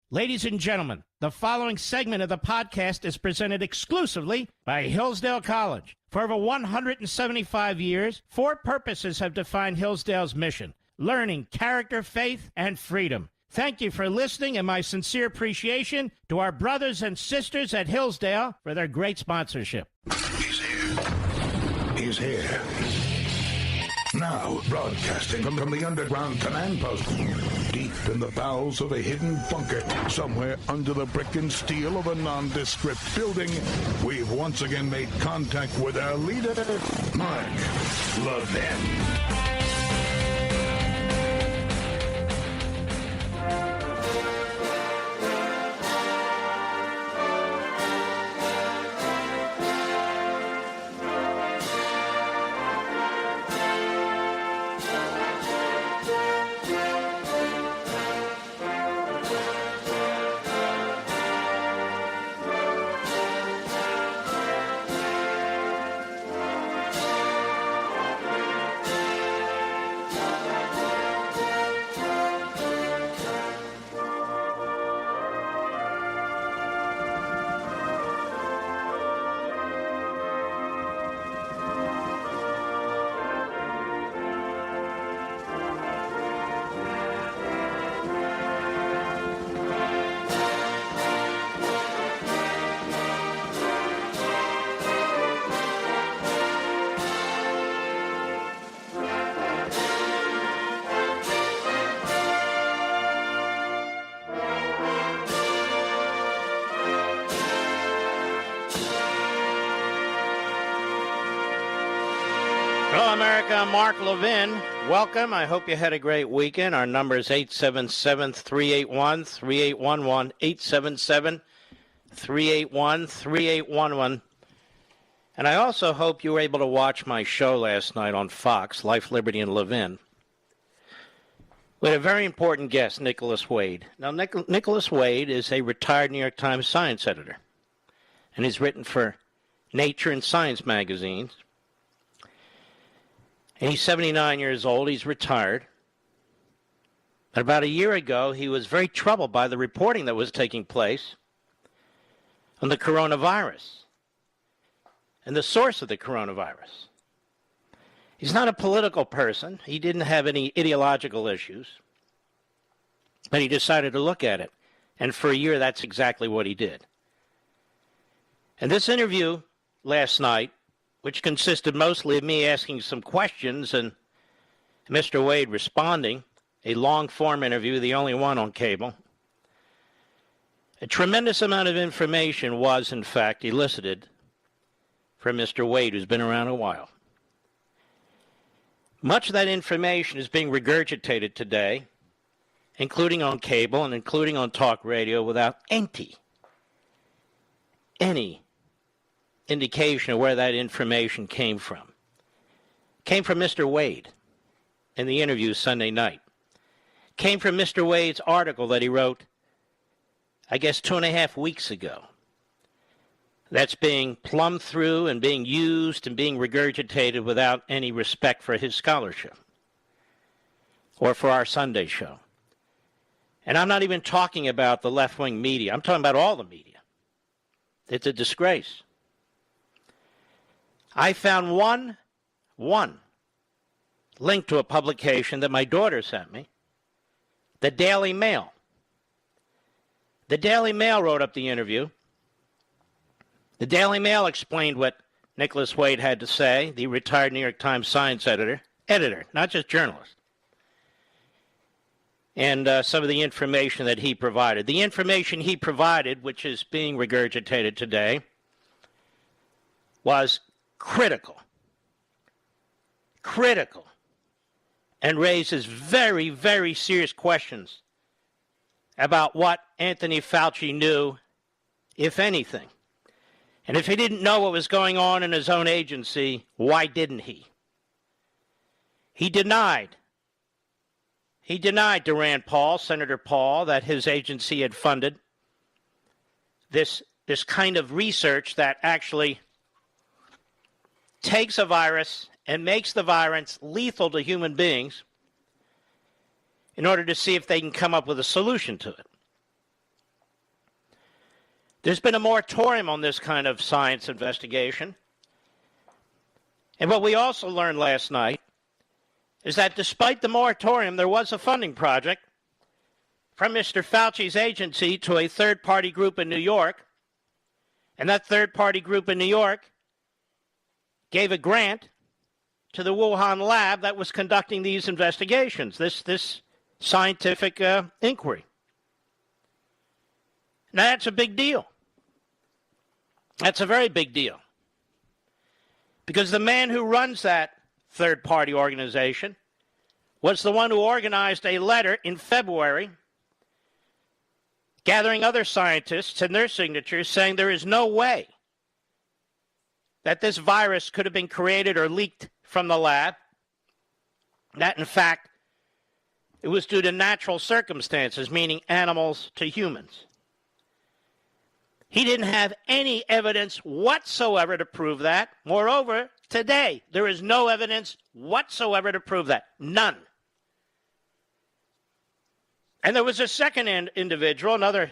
Ladies and gentlemen, the following segment of the podcast is presented exclusively by Hillsdale College. For over 175 years, four purposes have defined Hillsdale's mission: learning, character, faith, and freedom. Thank you for listening, and my sincere appreciation to our brothers and sisters at Hillsdale for their great sponsorship. He's here. He's here. Now, broadcasting from the underground command post, deep in the bowels of a hidden bunker, somewhere under the brick and steel of a nondescript building, we've once again made contact with our leader, Mark Levin. Hello, America. I'm Mark Levin. Welcome. I hope you had a great weekend. Our number is 877-381-3811, 877-381-3811. And I also hope you were able to watch my show last night on Fox, Life, Liberty, and Levin. We had a very important guest, Nicholas Wade. Now, Nicholas Wade is a retired New York Times science editor, and he's written for Nature and Science magazines. And he's 79 years old. He's retired. And about a year ago, he was very troubled by the reporting that was taking place on the coronavirus and the source of the coronavirus. He's not a political person. He didn't have any ideological issues. But he decided to look at it. And for a year, that's exactly what he did. And this interview last night, which consisted mostly of me asking some questions and Mr. Wade responding, a long-form interview, the only one on cable. A tremendous amount of information was, in fact, elicited from Mr. Wade, who's been around a while. Much of that information is being regurgitated today, including on cable and including on talk radio, without any indication of where that information came from. Came from Mr. Wade in the interview Sunday night. Came from Mr. Wade's article that he wrote, I guess, 2.5 weeks ago. That's being plumbed through and being used and being regurgitated without any respect for his scholarship or for our Sunday show. And I'm not even talking about the left-wing media. I'm talking about all the media. It's a disgrace. I found one link to a publication that my daughter sent me, the Daily Mail. The Daily Mail wrote up the interview. The Daily Mail explained what Nicholas Wade had to say, the retired New York Times science editor, not just journalist, and some of the information that he provided. The information he provided, which is being regurgitated today, was critical, and raises very, very serious questions about what Anthony Fauci knew, if anything. And if he didn't know what was going on in his own agency, why didn't he? He denied to Rand Paul, Senator Paul, that his agency had funded this kind of research that actually takes a virus and makes the virus lethal to human beings in order to see if they can come up with a solution to it. There's been a moratorium on this kind of science investigation. And what we also learned last night is that despite the moratorium, there was a funding project from Mr. Fauci's agency to a third-party group in New York. And that third-party group in New York gave a grant to the Wuhan lab that was conducting these investigations, this scientific inquiry. Now, that's a big deal. That's a very big deal. Because the man who runs that third-party organization was the one who organized a letter in February gathering other scientists and their signatures saying there is no way that this virus could have been created or leaked from the lab, that in fact it was due to natural circumstances, meaning animals to humans. He didn't have any evidence whatsoever to prove that. Moreover, today, there is no evidence whatsoever to prove that. None. And there was a second individual, another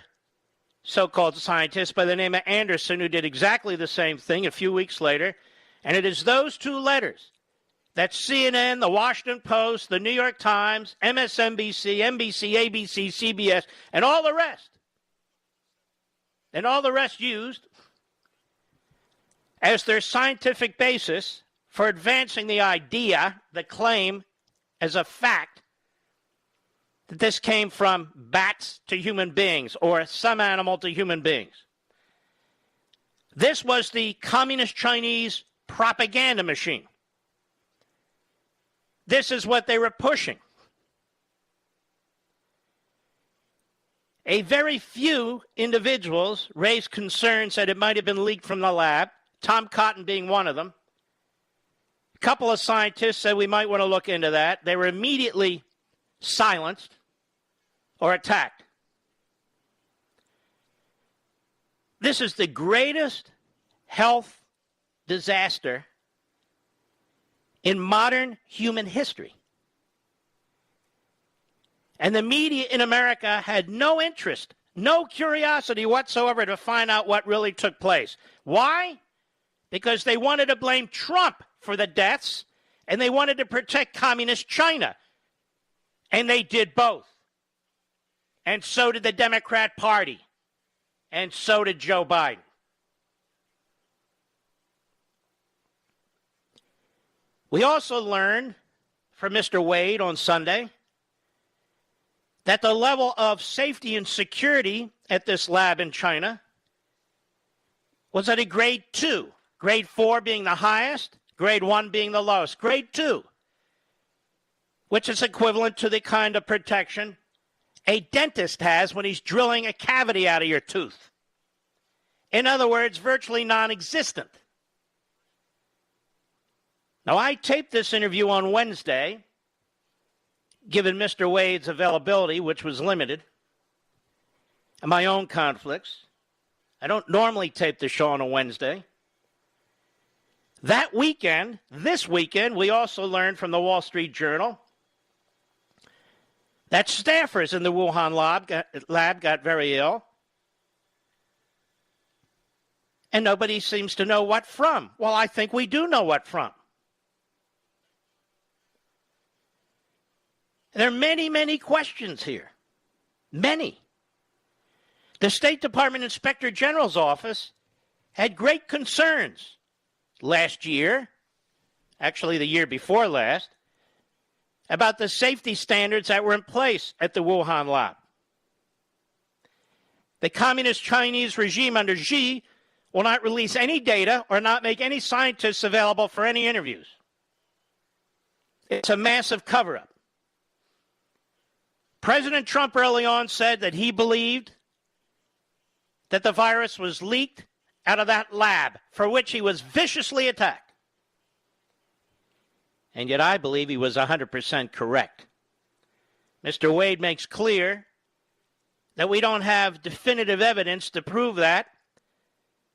so-called scientist by the name of Anderson, who did exactly the same thing a few weeks later. And it is those two letters that CNN, the Washington Post, the New York Times, MSNBC, NBC, ABC, CBS, and all the rest used as their scientific basis for advancing the idea, the claim as a fact, that this came from bats to human beings or some animal to human beings. This was the communist Chinese propaganda machine. This is what they were pushing. A very few individuals raised concerns that it might have been leaked from the lab, Tom Cotton being one of them. A couple of scientists said we might want to look into that. They were immediately silenced or attacked. This is the greatest health disaster in modern human history. And the media in America had no interest, no curiosity whatsoever to find out what really took place. Why? Because they wanted to blame Trump for the deaths, and they wanted to protect communist China. And they did both. And so did the Democrat Party. And so did Joe Biden. We also learned from Mr. Wade on Sunday that the level of safety and security at this lab in China was at a grade 2, grade 4 being the highest, grade 1 being the lowest, grade 2, which is equivalent to the kind of protection a dentist has when he's drilling a cavity out of your tooth. In other words, virtually non-existent. Now, I taped this interview on Wednesday, given Mr. Wade's availability, which was limited, and my own conflicts. I don't normally tape the show on a Wednesday. That weekend, this weekend, we also learned from the Wall Street Journal that staffers in the Wuhan lab got very ill. And nobody seems to know what from. Well, I think we do know what from. There are many, many questions here. Many. The State Department Inspector General's office had great concerns last year, actually the year before last, about the safety standards that were in place at the Wuhan lab. The communist Chinese regime under Xi will not release any data or not make any scientists available for any interviews. It's a massive cover-up. President Trump early on said that he believed that the virus was leaked out of that lab, for which he was viciously attacked. And yet I believe he was 100% correct. Mr. Wade makes clear that we don't have definitive evidence to prove that,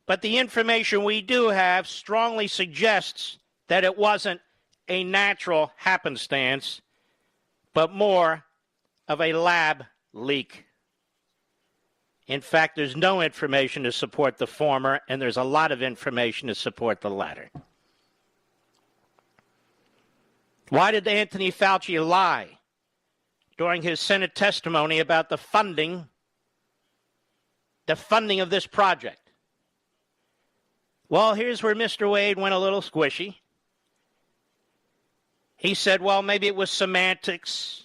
but the information we do have strongly suggests that it wasn't a natural happenstance, but more of a lab leak. In fact, there's no information to support the former, and there's a lot of information to support the latter. Why did Anthony Fauci lie during his Senate testimony about the funding of this project? Well, here's where Mr. Wade went a little squishy. He said, well, maybe it was semantics.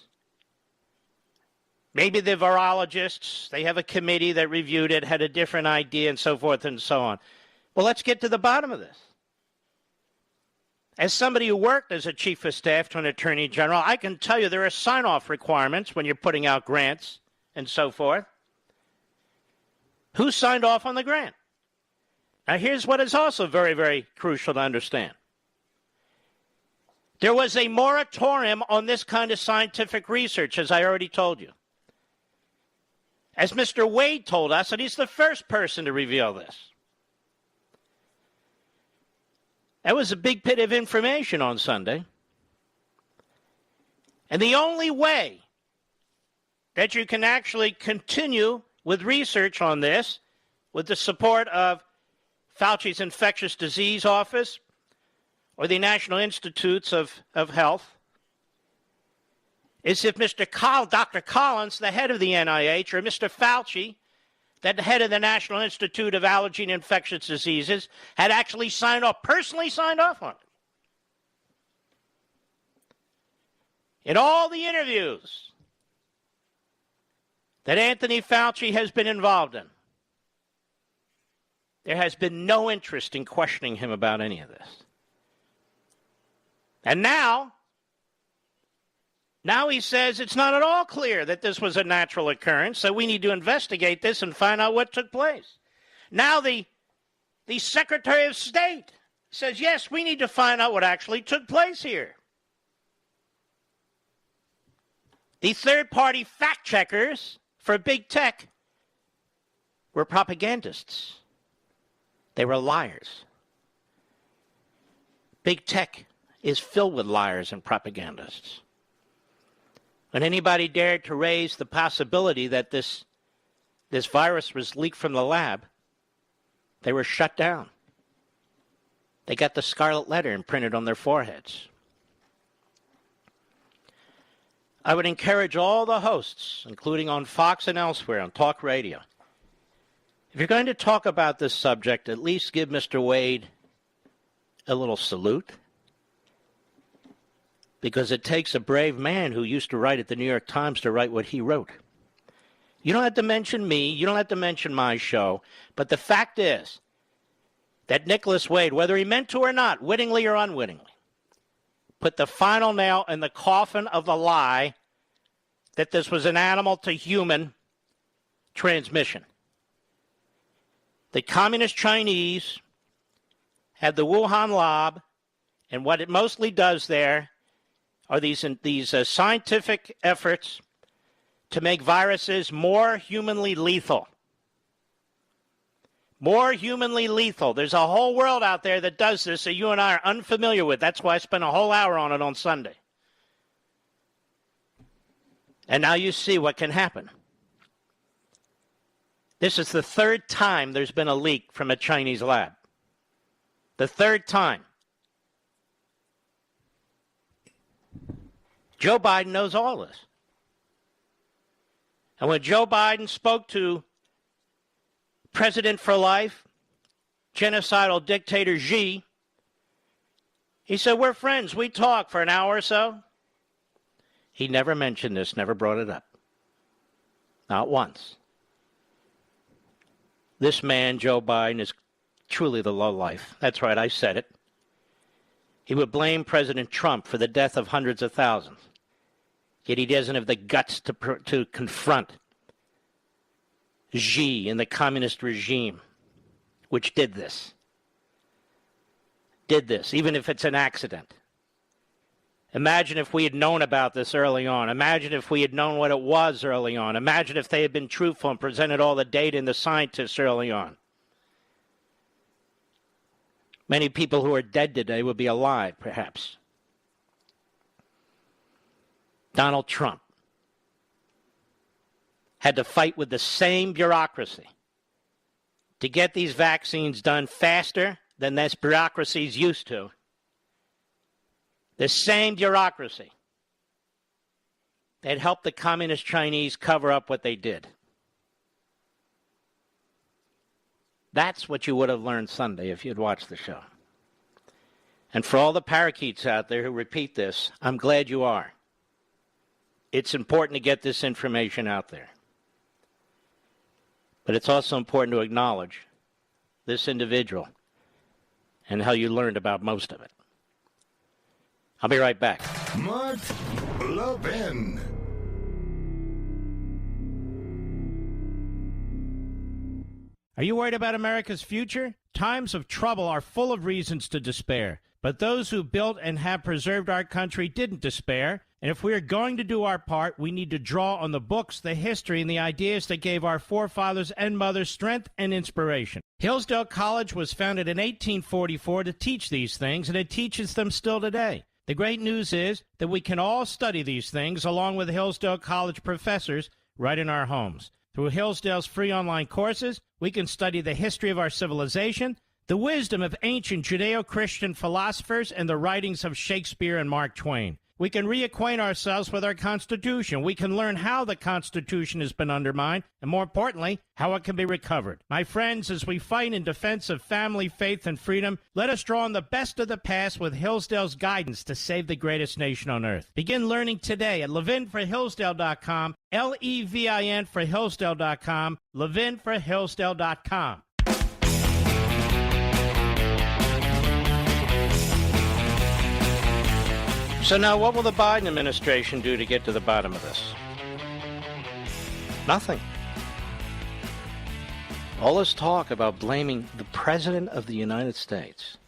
Maybe the virologists, they have a committee that reviewed it, had a different idea, and so forth and so on. Well, let's get to the bottom of this. As somebody who worked as a chief of staff to an attorney general, I can tell you there are sign-off requirements when you're putting out grants and so forth. Who signed off on the grant? Now, here's what is also very, very crucial to understand. There was a moratorium on this kind of scientific research, as I already told you. As Mr. Wade told us, and he's the first person to reveal this. That was a big bit of information on Sunday. And the only way that you can actually continue with research on this, with the support of Fauci's Infectious Disease Office or the National Institutes of Health, is if Dr. Collins, the head of the NIH, or Mr. Fauci, the head of the National Institute of Allergy and Infectious Diseases, had actually personally signed off on it. In all the interviews that Anthony Fauci has been involved in, there has been no interest in questioning him about any of this. And now he says it's not at all clear that this was a natural occurrence, so we need to investigate this and find out what took place. Now the Secretary of State says, yes, we need to find out what actually took place here. The third-party fact-checkers for big tech were propagandists. They were liars. Big tech is filled with liars and propagandists. When anybody dared to raise the possibility that this virus was leaked from the lab, they were shut down. They got the scarlet letter imprinted on their foreheads. I would encourage all the hosts, including on Fox and elsewhere on talk radio, if you're going to talk about this subject, at least give Mr. Wade a little salute. Because it takes a brave man who used to write at the New York Times to write what he wrote. You don't have to mention me. You don't have to mention my show. But the fact is that Nicholas Wade, whether he meant to or not, wittingly or unwittingly, put the final nail in the coffin of the lie that this was an animal-to-human transmission. The communist Chinese had the Wuhan lab, and what it mostly does there are these scientific efforts to make viruses more humanly lethal. More humanly lethal. There's a whole world out there that does this that you and I are unfamiliar with. That's why I spent a whole hour on it on Sunday. And now you see what can happen. This is the third time there's been a leak from a Chinese lab. The third time. Joe Biden knows all this. And when Joe Biden spoke to President for Life, genocidal dictator Xi, he said, we're friends. We talk for an hour or so. He never mentioned this, never brought it up. Not once. This man, Joe Biden, is truly the lowlife. That's right, I said it. He would blame President Trump for the death of hundreds of thousands. Yet he doesn't have the guts to confront Xi and the communist regime, which did this. Even if it's an accident. Imagine if we had known about this early on. Imagine if we had known what it was early on. Imagine if they had been truthful and presented all the data and the scientists early on. Many people who are dead today would be alive, perhaps. Donald Trump had to fight with the same bureaucracy to get these vaccines done faster than this bureaucracy's used to. The same bureaucracy that helped the communist Chinese cover up what they did. That's what you would have learned Sunday if you'd watched the show. And for all the parakeets out there who repeat this, I'm glad you are. It's important to get this information out there. But it's also important to acknowledge this individual and how you learned about most of it. I'll be right back. Mark Levin. Are you worried about America's future? Times of trouble are full of reasons to despair. But those who built and have preserved our country didn't despair. And if we are going to do our part, we need to draw on the books, the history, and the ideas that gave our forefathers and mothers strength and inspiration. Hillsdale College was founded in 1844 to teach these things, and it teaches them still today. The great news is that we can all study these things along with Hillsdale College professors right in our homes. Through Hillsdale's free online courses, we can study the history of our civilization, the wisdom of ancient Judeo-Christian philosophers, and the writings of Shakespeare and Mark Twain. We can reacquaint ourselves with our Constitution. We can learn how the Constitution has been undermined, and more importantly, how it can be recovered. My friends, as we fight in defense of family, faith, and freedom, let us draw on the best of the past with Hillsdale's guidance to save the greatest nation on earth. Begin learning today at levinforhillsdale.com, Levin for Hillsdale.com, levinforhillsdale.com. So now what will the Biden administration do to get to the bottom of this? Nothing. All this talk about blaming the President of the United States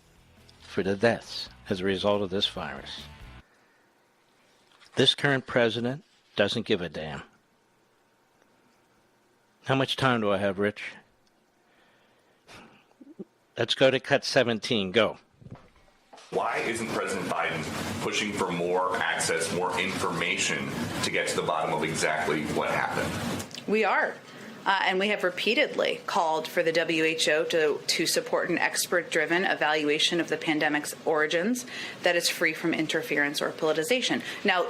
for the deaths as a result of this virus. This current president doesn't give a damn. How much time do I have, Rich? Let's go to cut 17. Go. Why isn't President Biden pushing for more access, more information to get to the bottom of exactly what happened? We are. And we have repeatedly called for the WHO to support an expert-driven evaluation of the pandemic's origins that is free from interference or politicization. Now,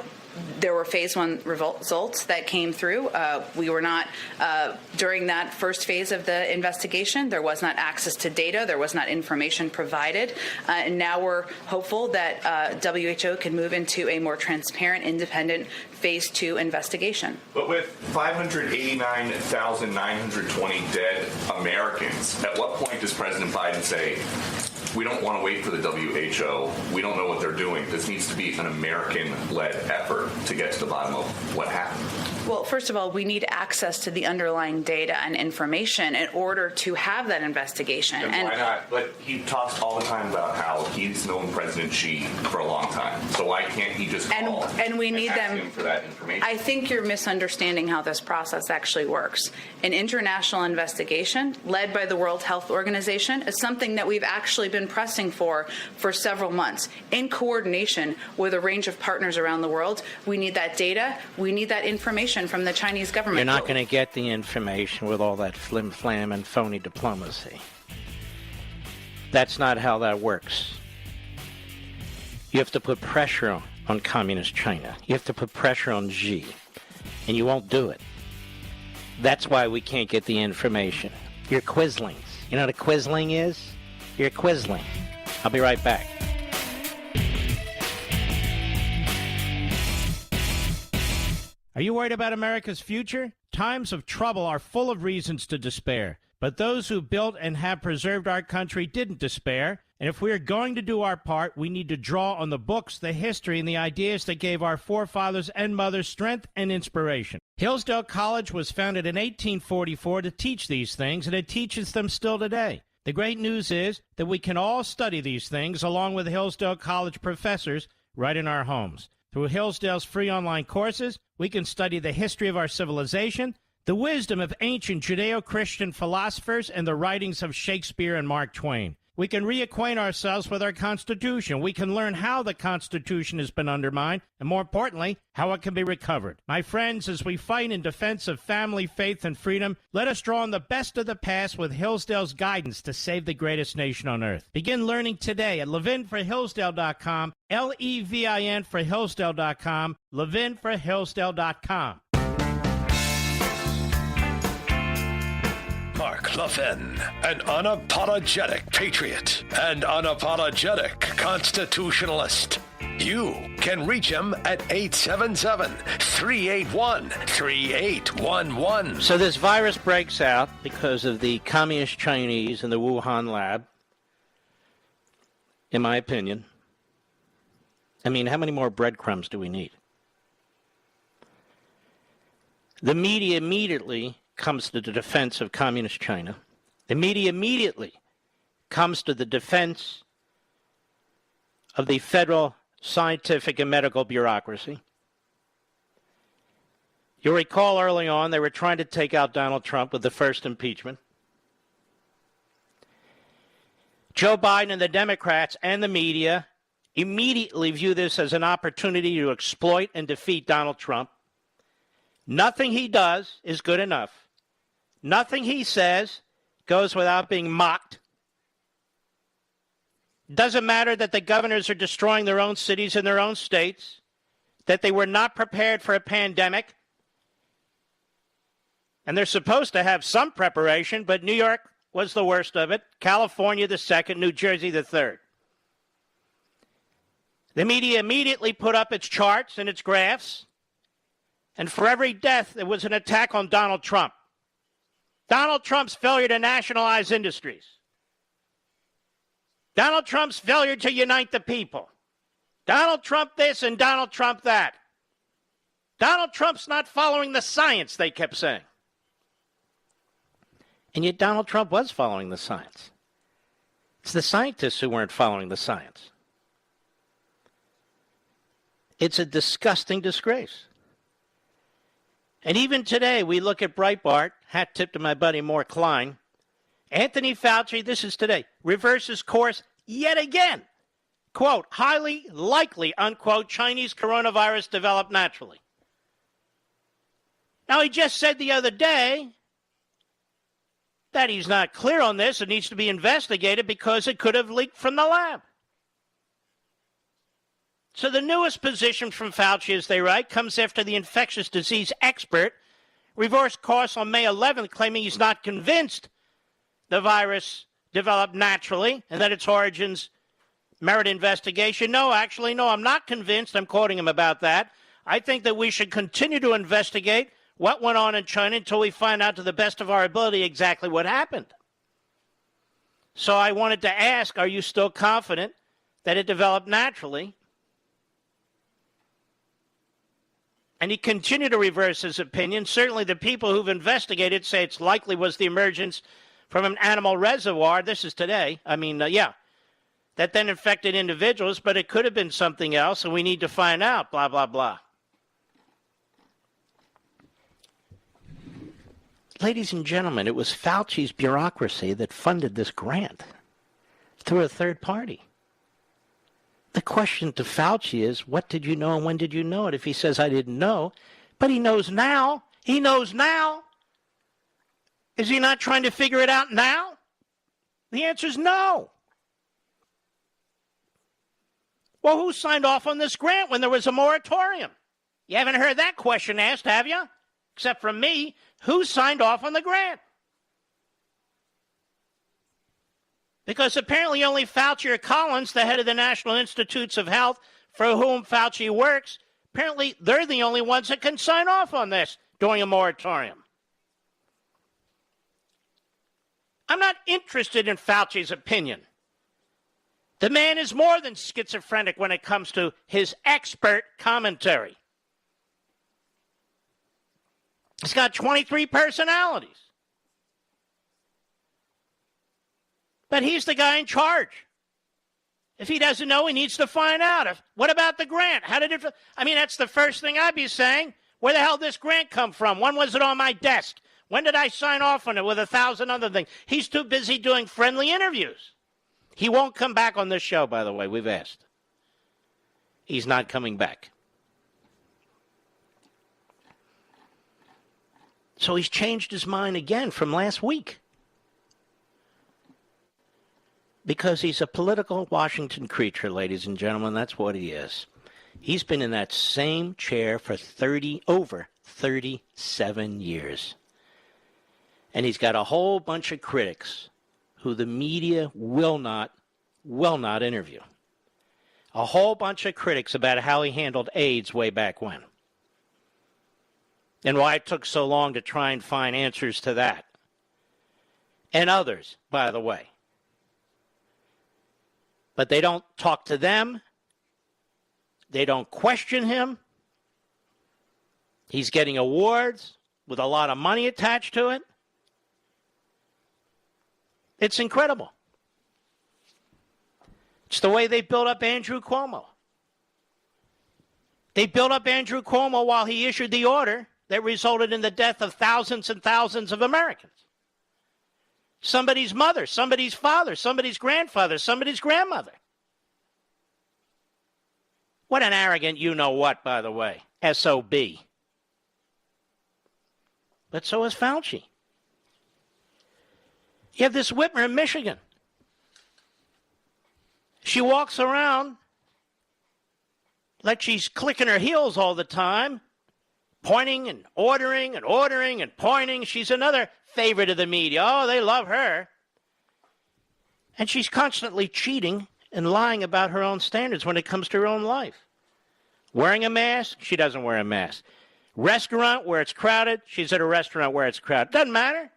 there were phase 1 results that came through. We were not, during that first phase of the investigation, there was not access to data, there was not information provided. And now we're hopeful that WHO can move into a more transparent, independent phase 2 investigation. But with 589,920 dead Americans, at what point does President Biden say, we don't want to wait for the WHO, we don't know what they're doing, this needs to be an American-led effort to get to the bottom of what happened? Well, first of all, we need access to the underlying data and information in order to have that investigation. And why not? But he talks all the time about how he's known President Xi for a long time. So why can't he just call and we need ask them him for that information? I think you're misunderstanding how this process actually works. An international investigation led by the World Health Organization is something that we've actually been pressing for several months in coordination with a range of partners around the world. We need that data. We need that information from the Chinese government. You're not going to get the information with all that flim-flam and phony diplomacy. That's not how that works. You have to put pressure on communist China. You have to put pressure on Xi, and you won't do it. That's why we can't get the information. You're Quislings. You know what a Quisling is? You're a Quisling. I'll be right back. Are you worried about America's future? Times of trouble are full of reasons to despair. But those who built and have preserved our country didn't despair. And if we are going to do our part, we need to draw on the books, the history, and the ideas that gave our forefathers and mothers strength and inspiration. Hillsdale College was founded in 1844 to teach these things, and it teaches them still today. The great news is that we can all study these things along with Hillsdale College professors right in our homes. Through Hillsdale's free online courses, we can study the history of our civilization, the wisdom of ancient Judeo-Christian philosophers, and the writings of Shakespeare and Mark Twain. We can reacquaint ourselves with our Constitution. We can learn how the Constitution has been undermined, and more importantly, how it can be recovered. My friends, as we fight in defense of family, faith, and freedom, let us draw on the best of the past with Hillsdale's guidance to save the greatest nation on earth. Begin learning today at levinforhillsdale.com, Levin for Hillsdale.com, levinforhillsdale.com. Mark Levin, an unapologetic patriot and unapologetic constitutionalist. You can reach him at 877-381-3811. So this virus breaks out because of the communist Chinese in the Wuhan lab, in my opinion. I mean, how many more breadcrumbs do we need? The media immediately comes to the defense of communist China. The media immediately comes to the defense of the federal scientific and medical bureaucracy. You'll recall early on they were trying to take out Donald Trump with the first impeachment. Joe Biden and the Democrats and the media immediately view this as an opportunity to exploit and defeat Donald Trump. Nothing he does is good enough. Nothing he says goes without being mocked. Doesn't matter that the governors are destroying their own cities and their own states, that they were not prepared for a pandemic. And they're supposed to have some preparation, but New York was the worst of it, California the second, New Jersey the third. The media immediately put up its charts and its graphs, and for every death, it was an attack on Donald Trump. Donald Trump's failure to nationalize industries. Donald Trump's failure to unite the people. Donald Trump this and Donald Trump that. Donald Trump's not following the science, they kept saying. And yet Donald Trump was following the science. It's the scientists who weren't following the science. It's a disgusting disgrace. And even today, we look at Breitbart, hat tip to my buddy Moore Klein. Anthony Fauci, this is today, reverses course yet again. Quote, highly likely, unquote, Chinese coronavirus developed naturally. Now, he just said the other day that he's not clear on this. It needs to be investigated because it could have leaked from the lab. So the newest position from Fauci, as they write, comes after the infectious disease expert reversed course on May 11th, claiming he's not convinced the virus developed naturally and that its origins merit investigation. No, actually, no, I'm not convinced. I'm quoting him about that. I think that we should continue to investigate what went on in China until we find out to the best of our ability exactly what happened. So I wanted to ask, are you still confident that it developed naturally? And he continued to reverse his opinion. Certainly the people who've investigated say it's likely was the emergence from an animal reservoir. This is today. That then infected individuals, but it could have been something else, and we need to find out, blah, blah, blah. Ladies and gentlemen, it was Fauci's bureaucracy that funded this grant through a third party. The question to Fauci is, what did you know and when did you know it? If he says, I didn't know, but he knows now. He knows now. Is he not trying to figure it out now? The answer is no. Well, who signed off on this grant when there was a moratorium? You haven't heard that question asked, have you? Except from me. Who signed off on the grant? Because apparently only Fauci or Collins, the head of the National Institutes of Health, for whom Fauci works, apparently they're the only ones that can sign off on this during a moratorium. I'm not interested in Fauci's opinion. The man is more than schizophrenic when it comes to his expert commentary. He's got 23 personalities. But he's the guy in charge. If he doesn't know, he needs to find out. What about the grant? How did it... that's the first thing I'd be saying. Where the hell did this grant come from? When was it on my desk? When did I sign off on it with 1,000 other things? He's too busy doing friendly interviews. He won't come back on this show, by the way. We've asked. He's not coming back. So he's changed his mind again from last week. Because he's a political Washington creature, ladies and gentlemen. That's what he is. He's been in that same chair for over 37 years. And he's got a whole bunch of critics who the media will not interview. A whole bunch of critics about how he handled AIDS way back when. And why it took so long to try and find answers to that. And others, by the way. But they don't talk to them. They don't question him. He's getting awards with a lot of money attached to it. It's incredible. It's the way they built up Andrew Cuomo. They built up Andrew Cuomo while he issued the order that resulted in the death of thousands and thousands of Americans. Somebody's mother, somebody's father, somebody's grandfather, somebody's grandmother. What an arrogant you-know-what, by the way. SOB. But so is Fauci. You have this Whitmer in Michigan. She walks around like she's clicking her heels all the time, pointing and ordering and pointing. She's another favorite of the media. Oh, they love her. And she's constantly cheating and lying about her own standards when it comes to her own life. Wearing a mask, she doesn't wear a mask. Restaurant where it's crowded, she's at a restaurant where it's crowded. Doesn't matter.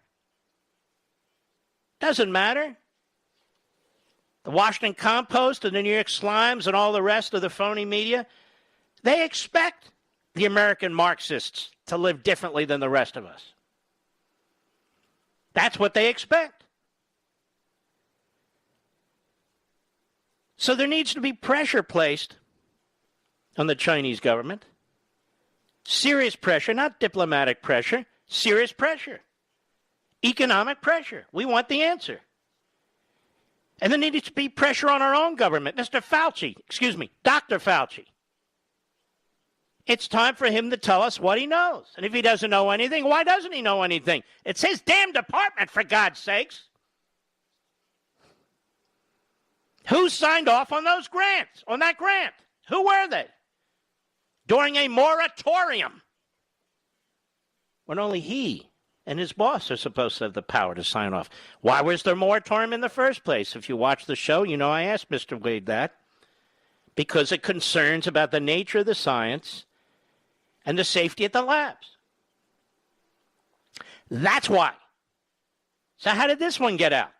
Doesn't matter. The Washington Compost and the New York Slimes and all the rest of the phony media, they expect the American Marxists to live differently than the rest of us. That's what they expect. So there needs to be pressure placed on the Chinese government. Serious pressure, not diplomatic pressure, serious pressure. Economic pressure. We want the answer. And there needs to be pressure on our own government. Dr. Fauci. It's time for him to tell us what he knows. And if he doesn't know anything, why doesn't he know anything? It's his damn department, for God's sakes. Who signed off on those grants, on that grant? Who were they? During a moratorium. When only he and his boss are supposed to have the power to sign off. Why was there a moratorium in the first place? If you watch the show, you know I asked Mr. Wade that. Because of concerns about the nature of the science and the safety at the labs. That's why. So how did this one get out?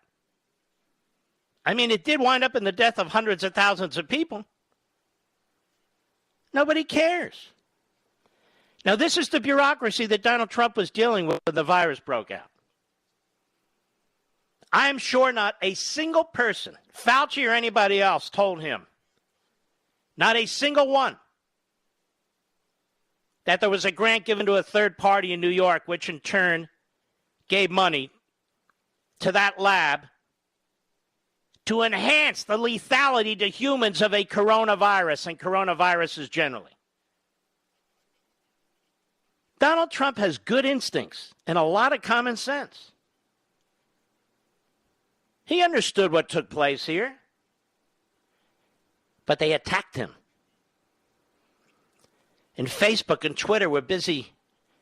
I mean, it did wind up in the death of hundreds of thousands of people. Nobody cares. Now, this is the bureaucracy that Donald Trump was dealing with when the virus broke out. I am sure not a single person, Fauci or anybody else, told him, not a single one, that there was a grant given to a third party in New York, which in turn gave money to that lab to enhance the lethality to humans of a coronavirus and coronaviruses generally. Donald Trump has good instincts and a lot of common sense. He understood what took place here, but they attacked him. And Facebook and Twitter were busy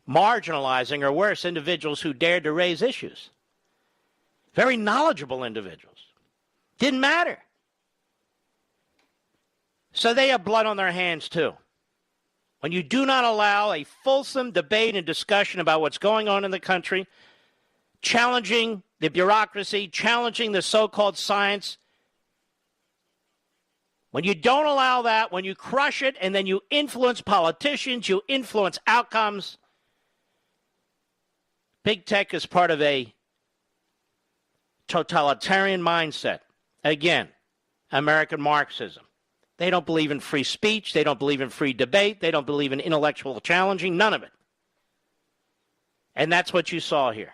marginalizing, or worse, individuals who dared to raise issues. Very knowledgeable individuals. Didn't matter. So they have blood on their hands too. When you do not allow a fulsome debate and discussion about what's going on in the country, challenging the bureaucracy, challenging the so-called science, when you don't allow that, when you crush it, and then you influence politicians, you influence outcomes, big tech is part of a totalitarian mindset. Again, American Marxism. They don't believe in free speech. They don't believe in free debate. They don't believe in intellectual challenging. None of it. And that's what you saw here.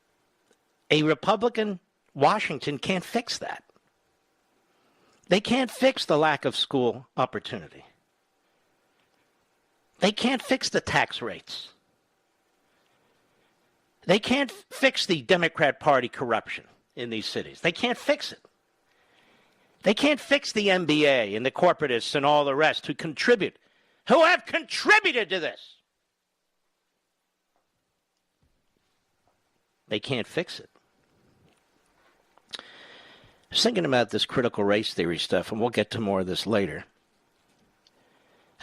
A Republican Washington can't fix that. They can't fix the lack of school opportunity. They can't fix the tax rates. They can't fix the Democrat Party corruption in these cities. They can't fix it. They can't fix the MBA and the corporatists and all the rest who have contributed to this. They can't fix it. I was thinking about this critical race theory stuff, and we'll get to more of this later.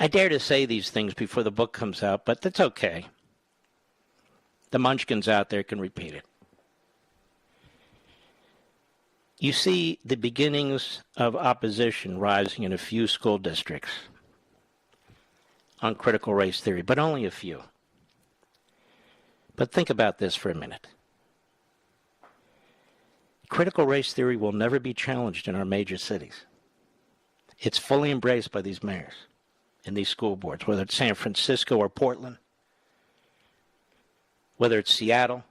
I dare to say these things before the book comes out, but that's okay. The munchkins out there can repeat it. You see the beginnings of opposition rising in a few school districts on critical race theory, but only a few. But think about this for a minute. Critical race theory will never be challenged in our major cities. It's fully embraced by these mayors and these school boards, whether it's San Francisco or Portland, whether it's Seattle,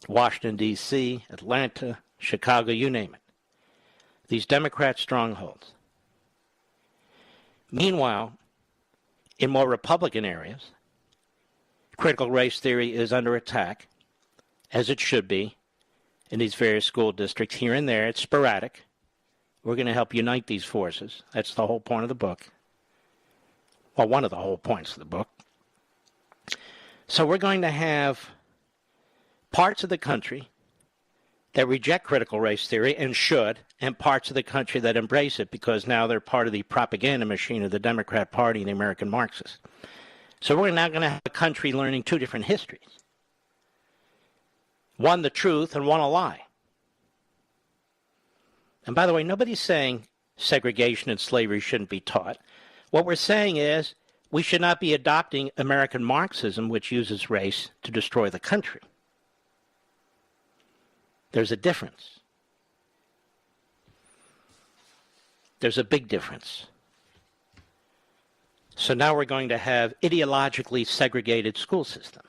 Washington, D.C., Atlanta, Chicago, you name it. These Democrat strongholds. Meanwhile, in more Republican areas, critical race theory is under attack, as it should be, in these various school districts. Here and there, it's sporadic. We're going to help unite these forces. That's the whole point of the book. Well, one of the whole points of the book. So we're going to have parts of the country that reject critical race theory and should, and parts of the country that embrace it because now they're part of the propaganda machine of the Democrat Party and the American Marxists. So we're now going to have a country learning two different histories. One the truth and one a lie. And by the way, nobody's saying segregation and slavery shouldn't be taught. What we're saying is we should not be adopting American Marxism, which uses race to destroy the country. There's a difference. There's a big difference. So now we're going to have ideologically segregated school systems.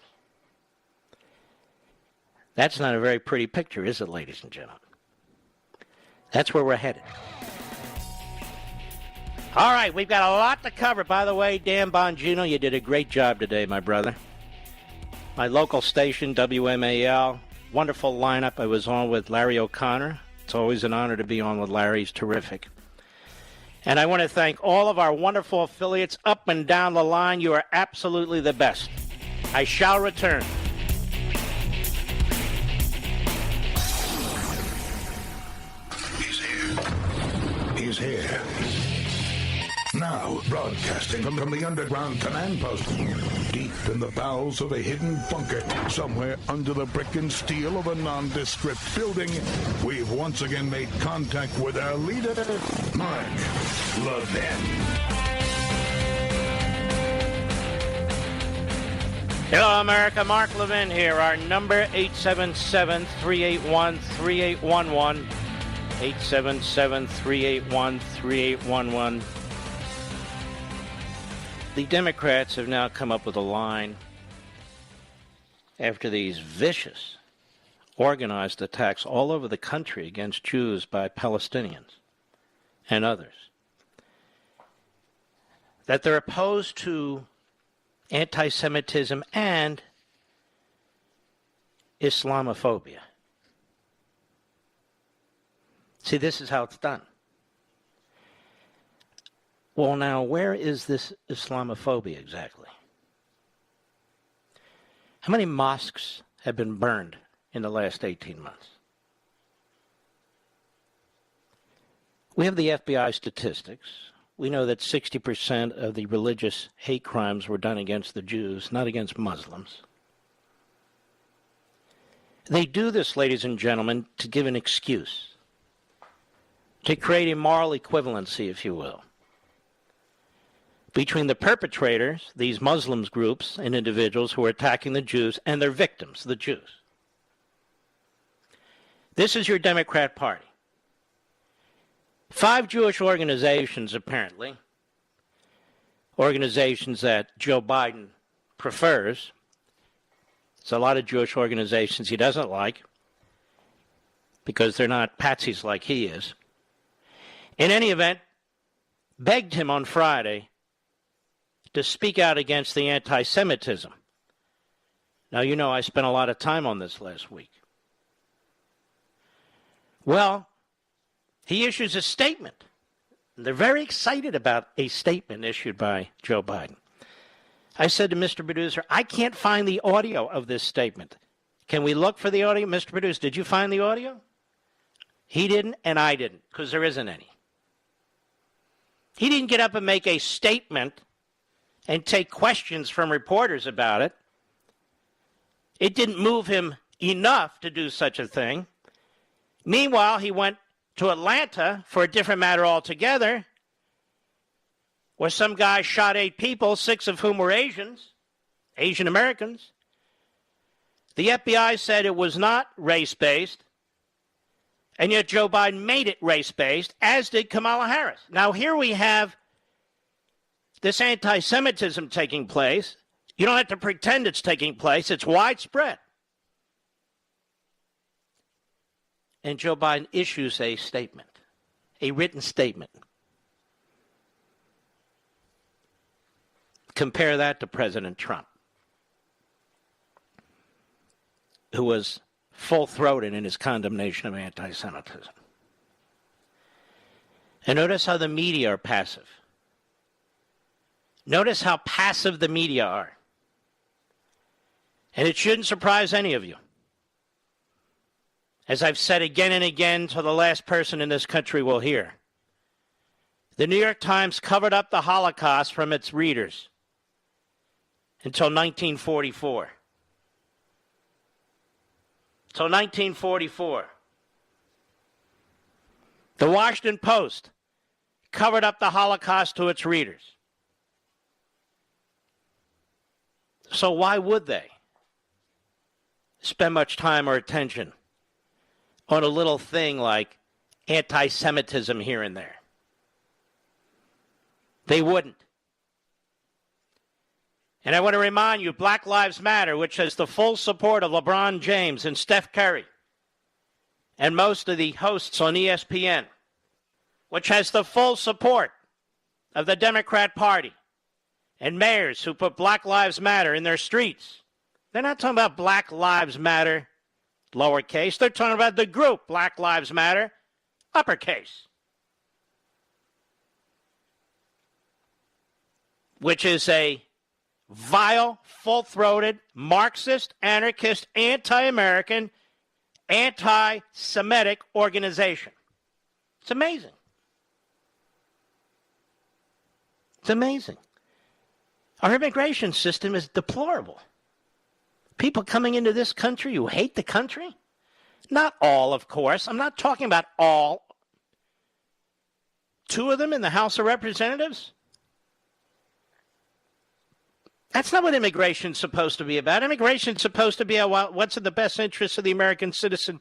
That's not a very pretty picture, is it, ladies and gentlemen? That's where we're headed. All right, we've got a lot to cover. By the way, Dan Bongino, you did a great job today, my brother. My local station, WMAL, wonderful lineup. I was on with Larry O'Connor. It's always an honor to be on with Larry. He's terrific. And I want to thank all of our wonderful affiliates up and down the line. You are absolutely the best. I shall return. He's here. Now, broadcasting from the underground command post, deep in the bowels of a hidden bunker, somewhere under the brick and steel of a nondescript building, we've once again made contact with our leader, Mark Levin. Hello, America. Mark Levin here. Our number, 877-381-3811. 877-381-3811. The Democrats have now come up with a line after these vicious, organized attacks all over the country against Jews by Palestinians and others, that they're opposed to anti-Semitism and Islamophobia. See, this is how it's done. Well, now, where is this Islamophobia exactly? How many mosques have been burned in the last 18 months? We have the FBI statistics. We know that 60% of the religious hate crimes were done against the Jews, not against Muslims. They do this, ladies and gentlemen, to give an excuse, to create a moral equivalency, if you will, between the perpetrators, these Muslims groups and individuals who are attacking the Jews, and their victims, the Jews. This is your Democrat Party. 5 Jewish organizations, apparently, organizations that Joe Biden prefers. It's a lot of Jewish organizations he doesn't like. because they're not patsies like he is. In any event, begged him on Friday to speak out against the anti-Semitism. Now, you know I spent a lot of time on this last week. Well, he issues a statement. They're very excited about a statement issued by Joe Biden. I said to Mr. Producer, I can't find the audio of this statement. Can we look for the audio? Mr. Producer, did you find the audio? He didn't, and I didn't, because there isn't any. He didn't get up and make a statement and take questions from reporters about it. It didn't move him enough to do such a thing. Meanwhile, he went to Atlanta for a different matter altogether, where some guy shot 8 people, 6 of whom were Asian Americans. The FBI said it was not race-based, and yet Joe Biden made it race-based, as did Kamala Harris. Now, here we have this anti-Semitism taking place. You don't have to pretend it's taking place. It's widespread. And Joe Biden issues a statement, a written statement. Compare that to President Trump, who was full-throated in his condemnation of anti-Semitism. And notice how the media are passive. Notice how passive the media are. And it shouldn't surprise any of you. As I've said again and again to the last person in this country will hear, the New York Times covered up the Holocaust from its readers until 1944. Until 1944. The Washington Post covered up the Holocaust to its readers. So why would they spend much time or attention on a little thing like anti-Semitism here and there? They wouldn't. And I want to remind you, Black Lives Matter, which has the full support of LeBron James and Steph Curry and most of the hosts on ESPN, which has the full support of the Democrat Party and mayors who put Black Lives Matter in their streets. They're not talking about Black Lives Matter, lowercase. They're talking about the group Black Lives Matter, uppercase, which is a vile, full-throated, Marxist, anarchist, anti-American, anti-Semitic organization. It's amazing. It's amazing. Our immigration system is deplorable. People coming into this country who hate the country. Not all, of course. I'm not talking about all. 2 of them in the House of Representatives. That's not what immigration's supposed to be about. Immigration's supposed to be about what's in the best interest of the American citizen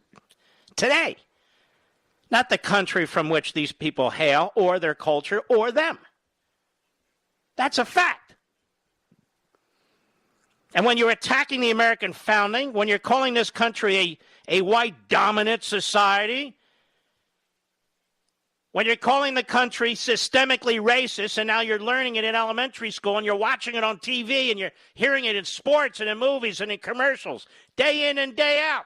today. Not the country from which these people hail, or their culture, or them. That's a fact. And when you're attacking the American founding, when you're calling this country a white dominant society, when you're calling the country systemically racist, and now you're learning it in elementary school, and you're watching it on TV, and you're hearing it in sports and in movies and in commercials, day in and day out.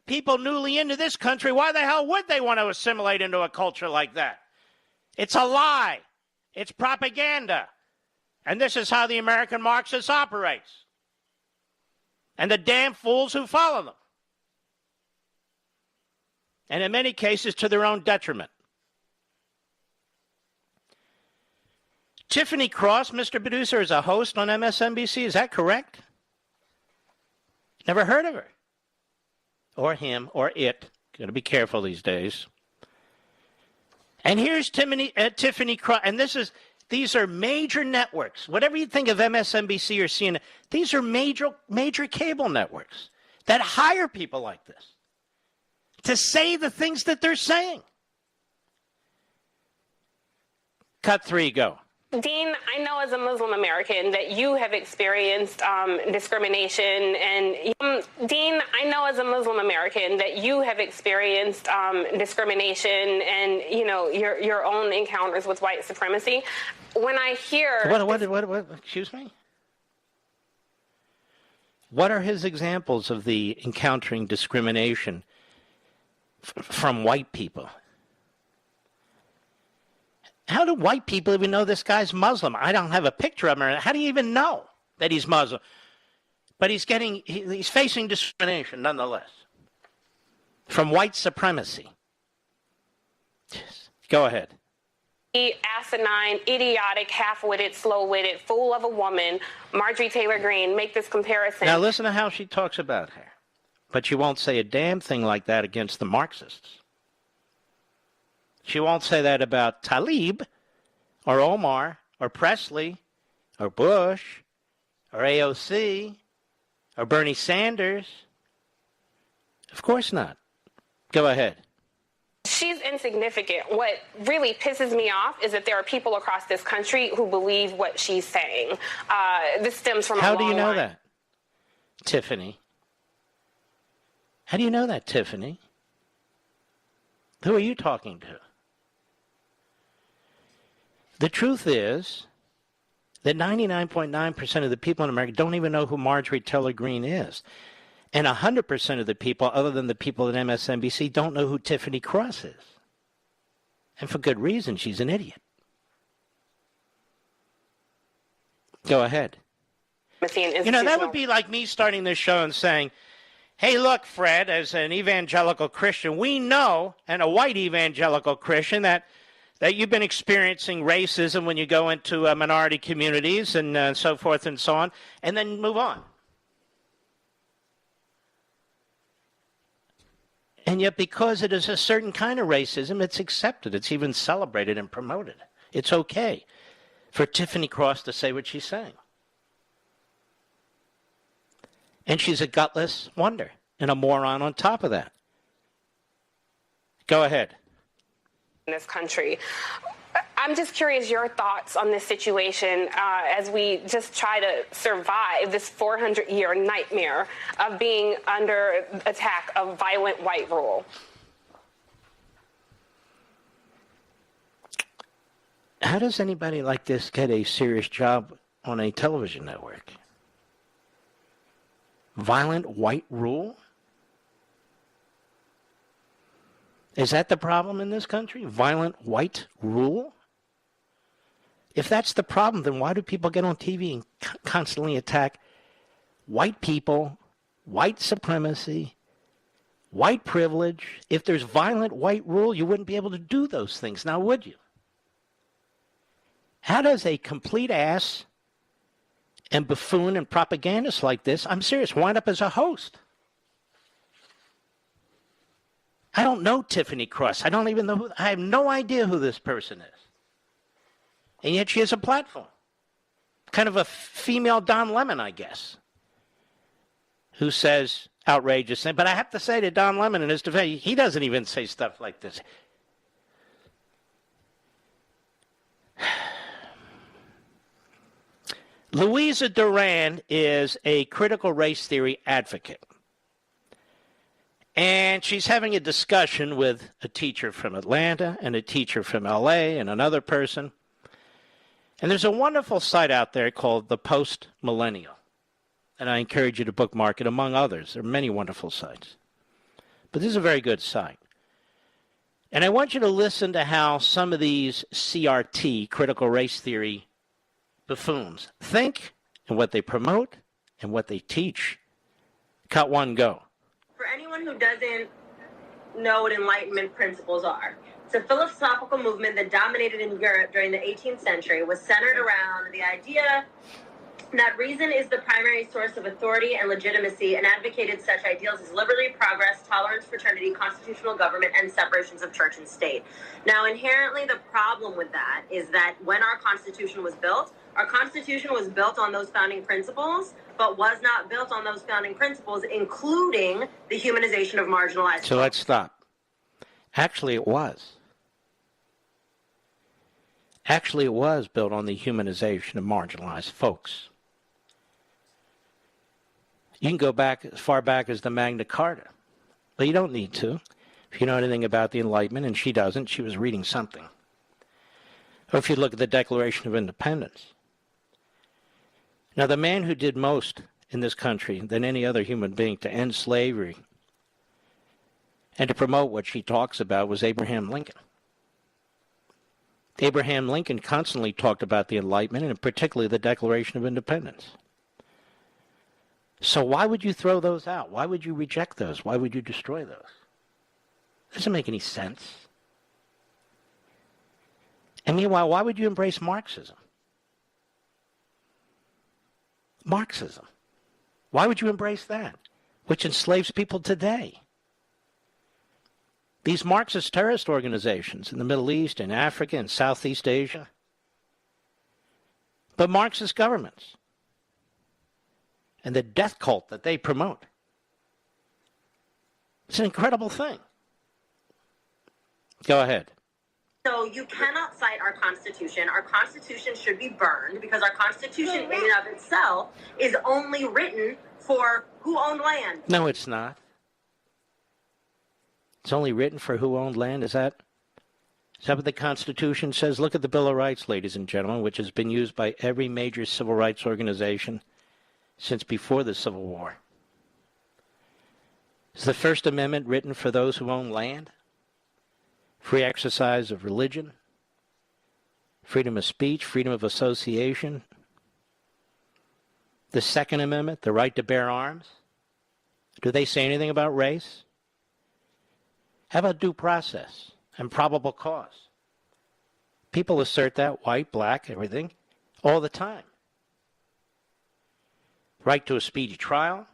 People newly into this country, why the hell would they want to assimilate into a culture like that? It's a lie. It's propaganda. And this is how the American Marxist operates. And the damn fools who follow them. And in many cases, to their own detriment. Tiffany Cross, Mr. Producer, is a host on MSNBC. Is that correct? Never heard of her. Or him, or it. Got to be careful these days. And here's Tiffany Cross. And these are major networks. Whatever you think of MSNBC or CNN, these are major cable networks that hire people like this to say the things that they're saying. Cut 3, go. Dean, I know as a Muslim American that you have experienced discrimination, and Dean, I know as a Muslim American that you have experienced discrimination and your own encounters with white supremacy. When I hear what excuse me? What are his examples of the encountering discrimination from white people? How do white people even know this guy's Muslim? I don't have a picture of him. How do you even know that he's Muslim? But he's facing discrimination nonetheless from white supremacy. Go ahead. Asinine, idiotic, half-witted, slow-witted, fool of a woman, Marjorie Taylor Greene, make this comparison. Now listen to how she talks about her. But she won't say a damn thing like that against the Marxists. She won't say that about Tlaib, or Omar, or Presley, or Bush, or AOC, or Bernie Sanders. Of course not. Go ahead. She's insignificant. What really pisses me off is that there are people across this country who believe what she's saying. This stems from a long line. How do you know that, Tiffany? How do you know that, Tiffany? Who are you talking to? The truth is that 99.9% of the people in America don't even know who Marjorie Taylor Greene is. And 100% of the people, other than the people at MSNBC, don't know who Tiffany Cross is. And for good reason. She's an idiot. Go ahead. That would be like me starting this show and saying, hey, look, Fred, as an evangelical Christian, we know, and a white evangelical Christian, that you've been experiencing racism when you go into minority communities and so forth and so on, and then move on. And yet because it is a certain kind of racism, it's accepted. It's even celebrated and promoted. It's okay for Tiffany Cross to say what she's saying. And she's a gutless wonder and a moron on top of that. Go ahead. In this country. I'm just curious your thoughts on this situation as we just try to survive this 400-year nightmare of being under attack of violent white rule. How does anybody like this get a serious job on a television network? Violent white rule? Is that the problem in this country? Violent white rule? If that's the problem, then why do people get on TV and constantly attack white people, white supremacy, white privilege? If there's violent white rule, you wouldn't be able to do those things, now would you? How does a complete ass and buffoon and propagandist like this, I'm serious, wind up as a host? I don't know Tiffany Cross. I don't even know I have no idea who this person is. And yet she has a platform. Kind of a female Don Lemon, I guess, who says outrageous things. But I have to say to Don Lemon in his defense, he doesn't even say stuff like this. Louisa Duran is a critical race theory advocate. And she's having a discussion with a teacher from Atlanta and a teacher from LA and another person. And there's a wonderful site out there called The Post Millennial. And I encourage you to bookmark it, among others. There are many wonderful sites. But this is a very good site. And I want you to listen to how some of these CRT, critical race theory buffoons, think and what they promote and what they teach. Cut one, go. For anyone who doesn't know what Enlightenment principles are, it's a philosophical movement that dominated in Europe during the 18th century, was centered around the idea that reason is the primary source of authority and legitimacy, and advocated such ideals as liberty, progress, tolerance, fraternity, constitutional government, and separations of church and state. Now, inherently, the problem with that is that when our Constitution was built on those founding principles, but was not built on those founding principles, including the humanization of marginalized. So let's stop. Actually, it was. Actually, it was built on the humanization of marginalized folks. You can go back as far back as the Magna Carta, but you don't need to. If you know anything about the Enlightenment, and she doesn't, she was reading something. Or if you look at the Declaration of Independence. Now, the man who did most in this country than any other human being to end slavery and to promote what she talks about was Abraham Lincoln. Abraham Lincoln constantly talked about the Enlightenment and particularly the Declaration of Independence. So why would you throw those out? Why would you reject those? Why would you destroy those? It doesn't make any sense. And meanwhile, why would you embrace Marxism? Marxism. Why would you embrace that, which enslaves people today? These Marxist terrorist organizations in the Middle East and Africa and Southeast Asia, but Marxist governments and the death cult that they promote. It's an incredible thing. Go ahead. So you cannot cite our Constitution. Our Constitution should be burned because our Constitution in and of itself is only written for who owned land. No, it's not. It's only written for who owned land? Is that what the Constitution says? Look at the Bill of Rights, ladies and gentlemen, which has been used by every major civil rights organization since before the Civil War. Is the First Amendment written for those who own land? Free exercise of religion, freedom of speech, freedom of association. The Second Amendment, the right to bear arms. Do they say anything about race? How about due process and probable cause? People assert that, white, black, everything, all the time. Right to a speedy trial,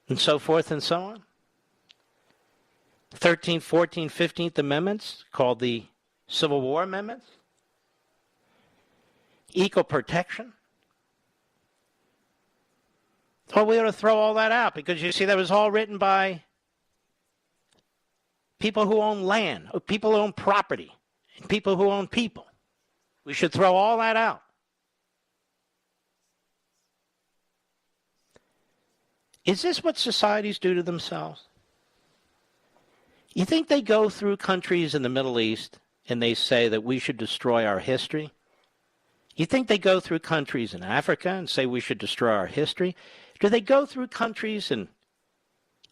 and so forth and so on. 13th, 14th, 15th Amendments, called the Civil War Amendments. Equal protection. Well, we ought to throw all that out because, you see, that was all written by people who own land, people who own property, and people who own people. We should throw all that out. Is this what societies do to themselves? You think they go through countries in the Middle East and they say that we should destroy our history? You think they go through countries in Africa and say we should destroy our history? Do they go through countries in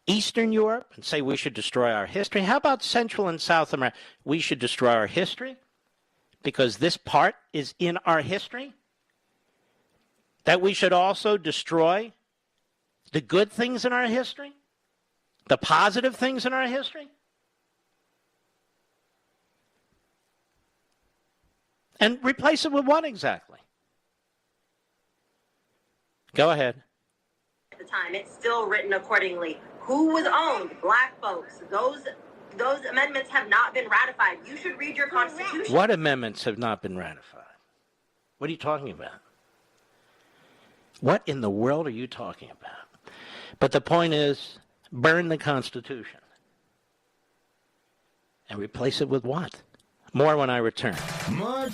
Eastern Europe and say we should destroy our history? How about Central and South America? We should destroy our history because this part is in our history? That we should also destroy the good things in our history? The positive things in our history? And replace it with what exactly? Go ahead. At the time, it's still written accordingly. Who was owned? Black folks. Those amendments have not been ratified. You should read your Constitution. What amendments have not been ratified? What are you talking about? What in the world are you talking about? But the point is, burn the Constitution. And replace it with what? More when I return. Mark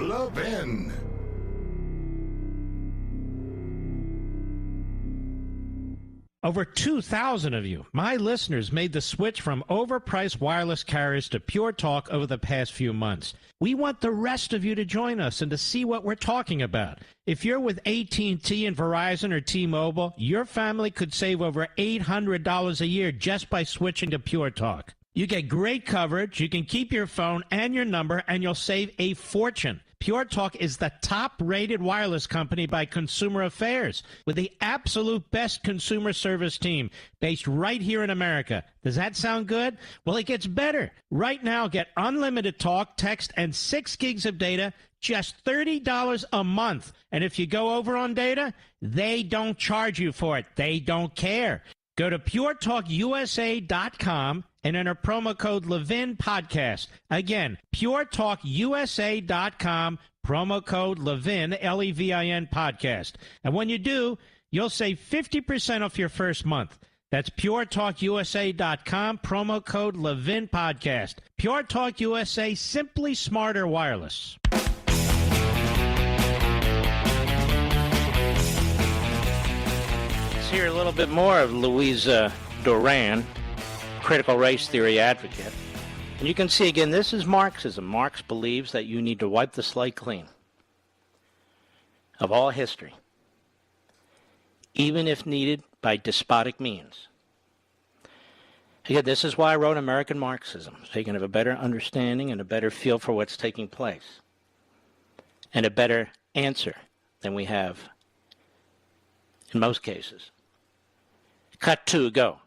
Levin. Over 2,000 of you, my listeners, made the switch from overpriced wireless carriers to Pure Talk over the past few months. We want the rest of you to join us and to see what we're talking about. If you're with AT&T and Verizon or T-Mobile, your family could save over $800 a year just by switching to Pure Talk. You get great coverage, you can keep your phone and your number, and you'll save a fortune. Pure Talk is the top-rated wireless company by Consumer Affairs with the absolute best consumer service team based right here in America. Does that sound good? Well, it gets better. Right now, get unlimited talk, text, and 6 gigs of data, just $30 a month. And if you go over on data, they don't charge you for it. They don't care. Go to puretalkusa.com and enter promo code Levin Podcast. Again, puretalkusa.com, promo code Levin, Levin Podcast. And when you do, you'll save 50% off your first month. That's puretalkusa.com, promo code Levin Podcast. Pure Talk USA, simply smarter wireless. Let's hear a little bit more of Louisa Duran, critical race theory advocate. And you can see again, this is Marxism. Marx believes that you need to wipe the slate clean of all history, even if needed by despotic means. Again, this is why I wrote American Marxism, so you can have a better understanding and a better feel for what's taking place, and a better answer than we have in most cases. Cut 2, go.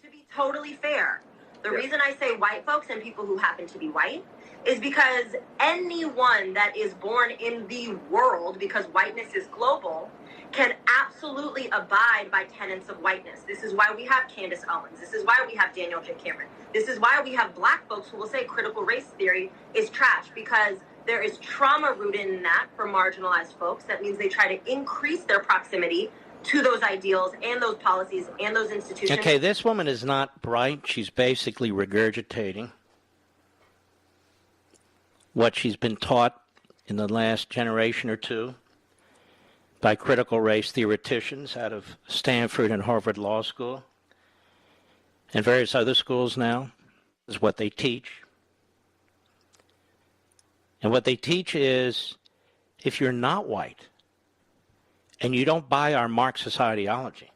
To be totally fair, the reason I say white folks and people who happen to be white is because anyone that is born in the world, because whiteness is global, can absolutely abide by tenets of whiteness. This is why we have Candace Owens. This is why we have Daniel J. Cameron. This is why we have black folks who will say critical race theory is trash, because there is trauma rooted in that for marginalized folks. That means they try to increase their proximity to those ideals and those policies and those institutions. Okay, this woman is not bright. She's basically regurgitating what she's been taught in the last generation or two by critical race theoreticians out of Stanford and Harvard Law School and various other schools now, is what they teach. And what they teach is, if you're not white and you don't buy our Marxist ideology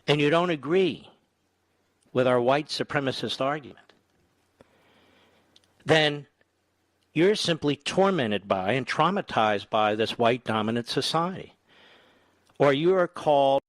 and you don't agree with our white supremacist argument, then you're simply tormented by and traumatized by this white dominant society. Or you are called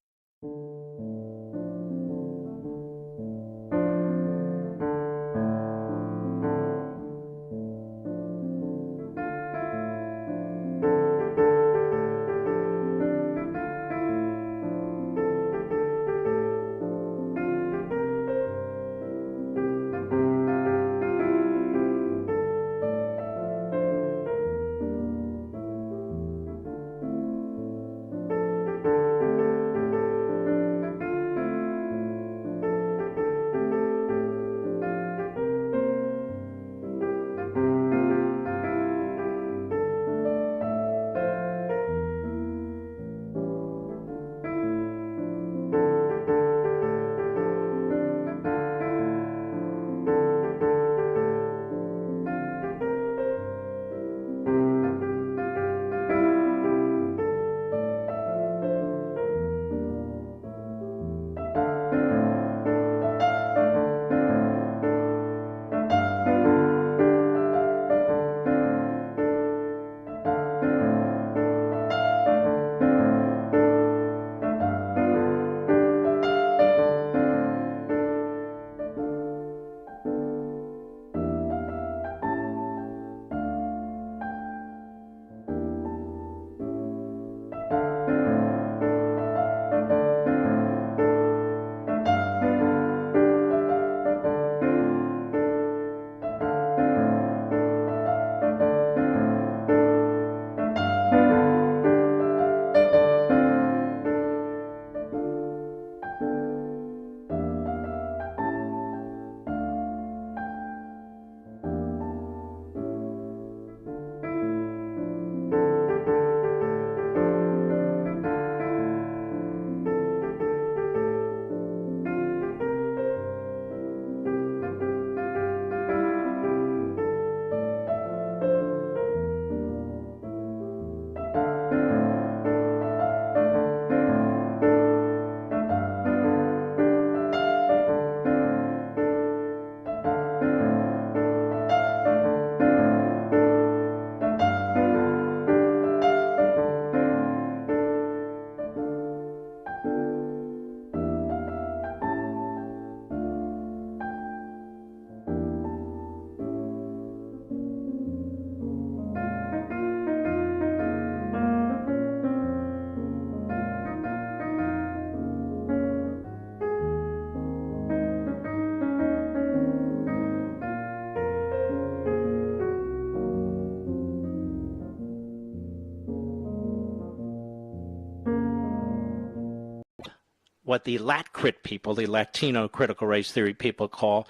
what the LatCrit people, the Latino critical race theory people call,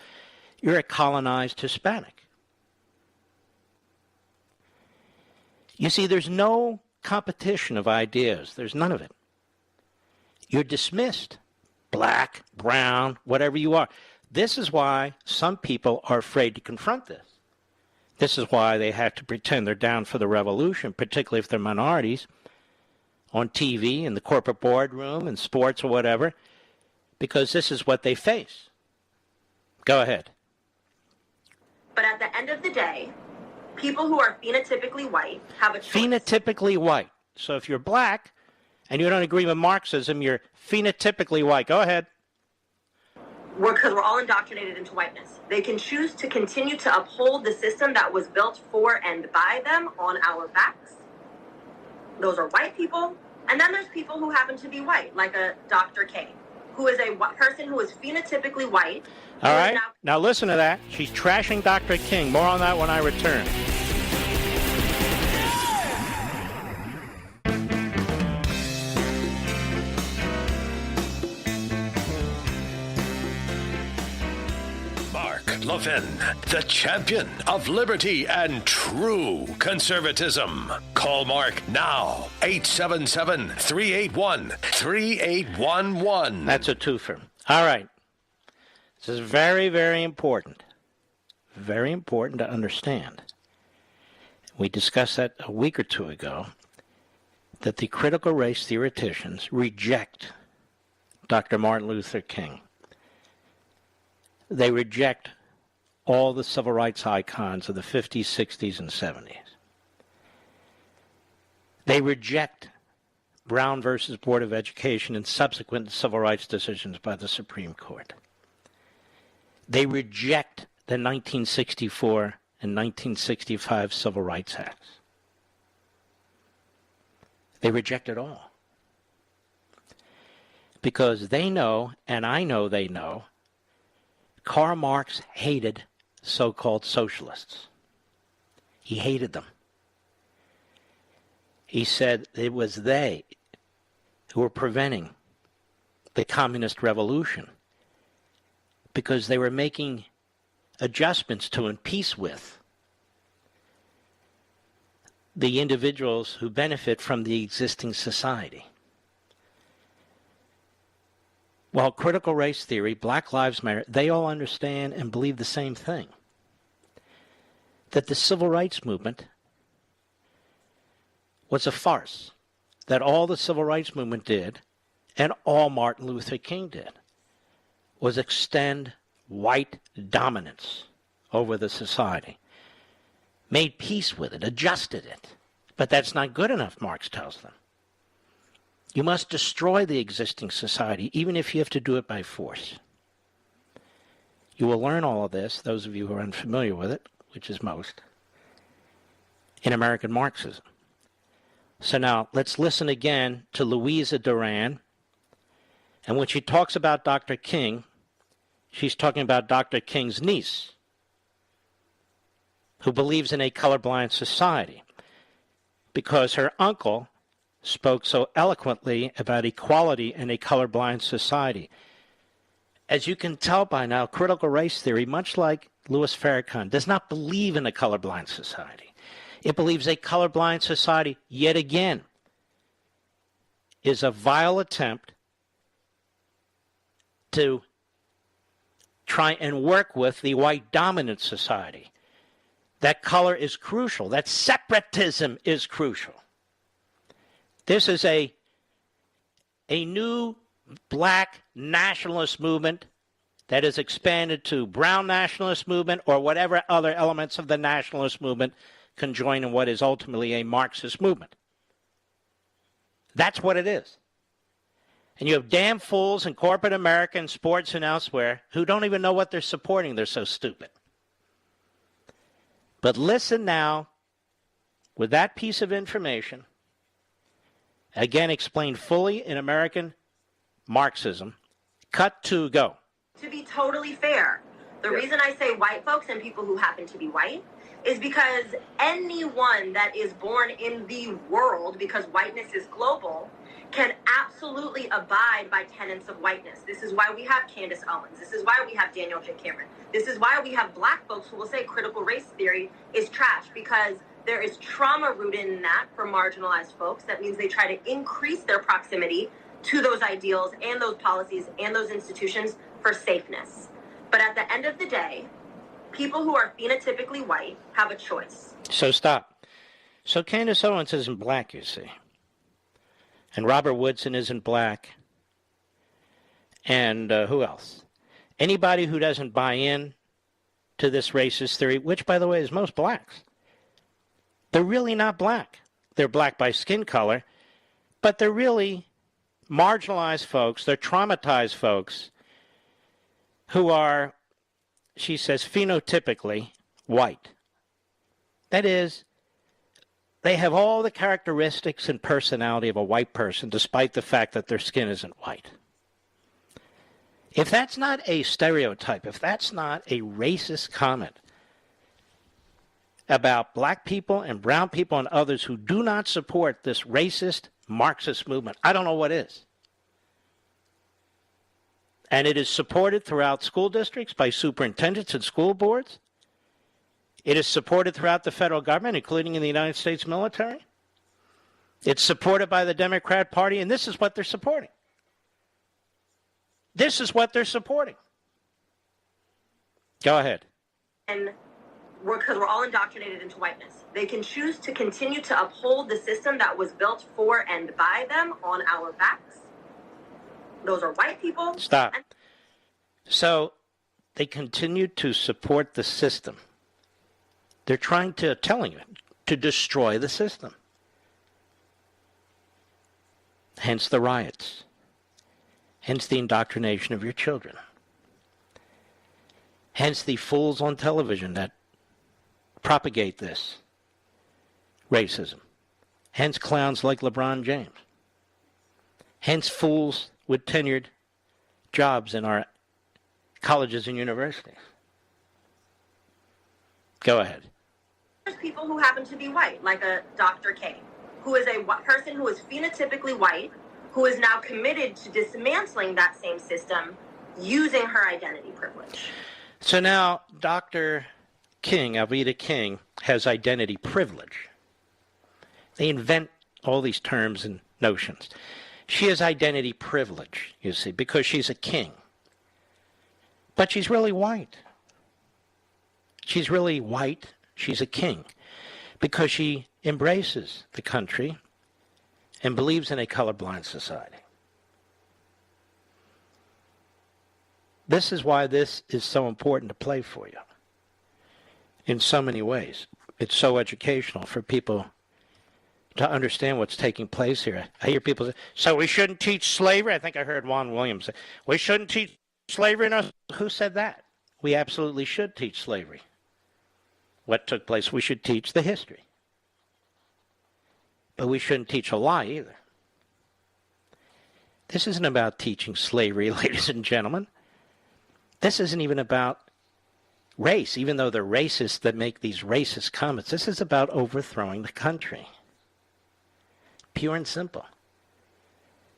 you're a colonized Hispanic. You see, there's no competition of ideas. There's none of it. You're dismissed. Black, brown, whatever you are. This is why some people are afraid to confront this. This is why they have to pretend they're down for the revolution, particularly if they're minorities, on TV, in the corporate boardroom, in sports or whatever, because this is what they face. Go ahead. But at the end of the day, people who are phenotypically white have a choice. Phenotypically white. So if you're black and you don't agree with Marxism, you're phenotypically white. Go ahead. Because we're all indoctrinated into whiteness. They can choose to continue to uphold the system that was built for and by them on our backs. Those are white people. And then there's people who happen to be white, like a Dr. K, who is a person who is phenotypically white. All right. Now listen to that. She's trashing Dr. King. More on that when I return. Levin, the champion of liberty and true conservatism. Call Mark now, 877-381-3811. That's a twofer. All right. This is very, very important. Very important to understand. We discussed that a week or two ago, that the critical race theoreticians reject Dr. Martin Luther King. They reject all the civil rights icons of the 50s, 60s, and 70s. They reject Brown versus Board of Education and subsequent civil rights decisions by the Supreme Court. They reject the 1964 and 1965 Civil Rights Acts. They reject it all. Because they know, and I know they know, Karl Marx hated so-called socialists. He hated them. He said it was they who were preventing the communist revolution because they were making adjustments to and peace with the individuals who benefit from the existing society. Well, critical race theory, Black Lives Matter, they all understand and believe the same thing. That the civil rights movement was a farce. That all the civil rights movement did, and all Martin Luther King did, was extend white dominance over the society. Made peace with it, adjusted it. But that's not good enough, Marx tells them. You must destroy the existing society, even if you have to do it by force. You will learn all of this, those of you who are unfamiliar with it, which is most, in American Marxism. So now, let's listen again to Louisa Duran. And when she talks about Dr. King, she's talking about Dr. King's niece, who believes in a colorblind society, because her uncle spoke so eloquently about equality in a colorblind society. As you can tell by now, critical race theory, much like Louis Farrakhan, does not believe in a colorblind society. It believes a colorblind society, yet again, is a vile attempt to try and work with the white dominant society. That color is crucial. That separatism is crucial. This is a new black nationalist movement that is expanded to brown nationalist movement or whatever other elements of the nationalist movement can join in what is ultimately a Marxist movement. That's what it is. And you have damn fools in corporate America and sports and elsewhere who don't even know what they're supporting. They're so stupid. But listen now, with that piece of information, again explained fully in American Marxism. Cut to go. To be totally fair, the reason I say white folks and people who happen to be white is because anyone that is born in the world, because whiteness is global, can absolutely abide by tenets of whiteness. This is why we have Candace Owens. This is why we have Daniel J. Cameron. This is why we have black folks who will say critical race theory is trash, because there is trauma rooted in that for marginalized folks. That means they try to increase their proximity to those ideals and those policies and those institutions for safeness. But at the end of the day, people who are phenotypically white have a choice. So stop. So Candace Owens isn't black, you see. And Robert Woodson isn't black. And who else? Anybody who doesn't buy in to this racist theory, which, by the way, is most blacks, they're really not black. They're black by skin color, but they're really marginalized folks. They're traumatized folks who are, she says, phenotypically white. That is, they have all the characteristics and personality of a white person, despite the fact that their skin isn't white. If that's not a stereotype, if that's not a racist comment about black people and brown people and others who do not support this racist Marxist movement, I don't know what is. And it is supported throughout school districts by superintendents and school boards. It is supported throughout the federal government, including in the United States military. It's supported by the Democrat Party, and this is what they're supporting. This is what they're supporting. Go ahead. And because we're all indoctrinated into whiteness. They can choose to continue to uphold the system that was built for and by them on our backs. Those are white people. Stop. So they continue to support the system. They're telling you, to destroy the system. Hence the riots. Hence the indoctrination of your children. Hence the fools on television that propagate this racism. Hence clowns like LeBron James. Hence fools with tenured jobs in our colleges and universities. Go ahead. There's people who happen to be white, like a Dr. K, who is a person who is phenotypically white, who is now committed to dismantling that same system using her identity privilege. So now Dr. King, Alveda King, has identity privilege. They invent all these terms and notions. She has identity privilege, you see, because she's a king. But she's really white. She's really white. She's a king because she embraces the country and believes in a colorblind society. This is why this is so important to play for you in so many ways. It's so educational for people to understand what's taking place here. I hear people say, so we shouldn't teach slavery? I think I heard Juan Williams say, we shouldn't teach slavery. Who said that? We absolutely should teach slavery. What took place? We should teach the history. But we shouldn't teach a lie either. This isn't about teaching slavery, ladies and gentlemen. This isn't even about race, even though they're racists that make these racist comments. This is about overthrowing the country. Pure and simple.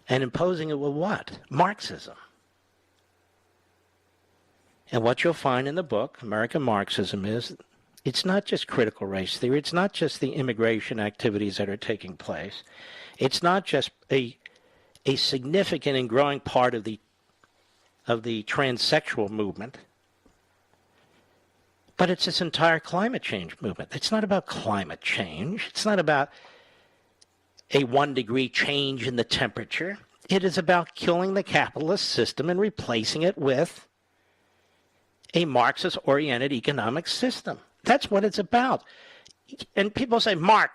And imposing it with what? Marxism. And what you'll find in the book, American Marxism, is it's not just critical race theory. It's not just the immigration activities that are taking place. It's not just a significant and growing part of the transsexual movement. But it's this entire climate change movement. It's not about climate change. It's not about a 1 degree change in the temperature. It is about killing the capitalist system and replacing it with a Marxist-oriented economic system. That's what it's about. And people say, Mark,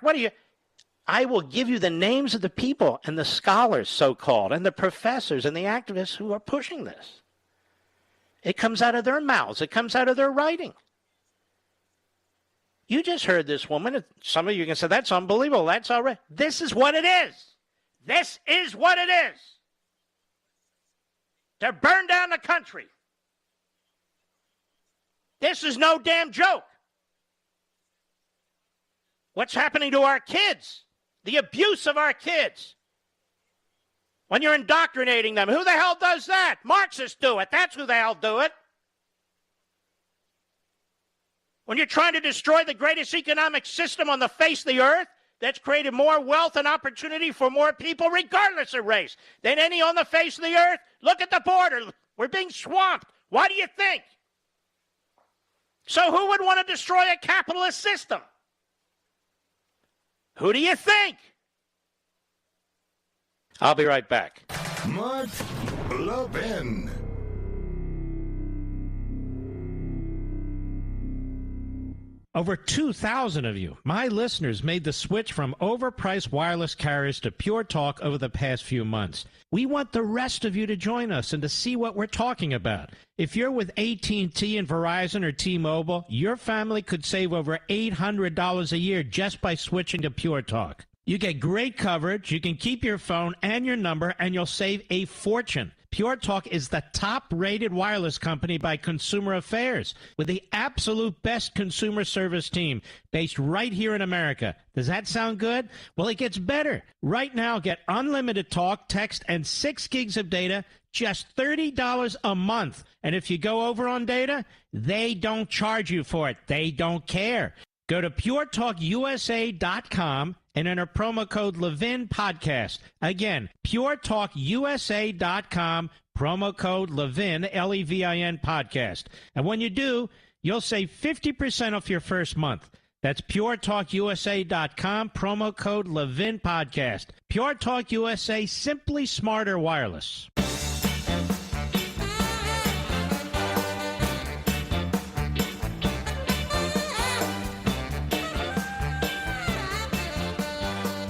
I will give you the names of the people and the scholars, so-called, and the professors and the activists who are pushing this. It comes out of their mouths. It comes out of their writing. You just heard this woman. Some of you can say, that's unbelievable. That's all right. This is what it is. This is what it is. To burn down the country. This is no damn joke. What's happening to our kids? The abuse of our kids. when you're indoctrinating them. Who the hell does that? Marxists do it. That's who the hell do it. When you're trying to destroy the greatest economic system on the face of the earth that's created more wealth and opportunity for more people, regardless of race, than any on the face of the earth, look at the border. We're being swamped. Why do you think? So who would want to destroy a capitalist system? Who do you think? I'll be right back. Mark Levin. Over 2,000 of you, my listeners, made the switch from overpriced wireless carriers to Pure Talk over the past few months. We want the rest of you to join us and to see what we're talking about. If you're with AT&T and Verizon or T-Mobile, your family could save over $800 a year just by switching to Pure Talk. You get great coverage, you can keep your phone and your number, and you'll save a fortune. Pure Talk is the top-rated wireless company by Consumer Affairs, with the absolute best consumer service team based right here in America. Does that sound good? Well, it gets better. Right now, get unlimited talk, text, and 6 gigs of data, just $30 a month. And if you go over on data, they don't charge you for it. They don't care. Go to puretalkusa.com and enter promo code Levin Podcast. Again, puretalkusa.com, promo code Levin, Levin Podcast. And when you do, you'll save 50% off your first month. That's puretalkusa.com, promo code Levin Podcast. Pure Talk USA, simply smarter wireless.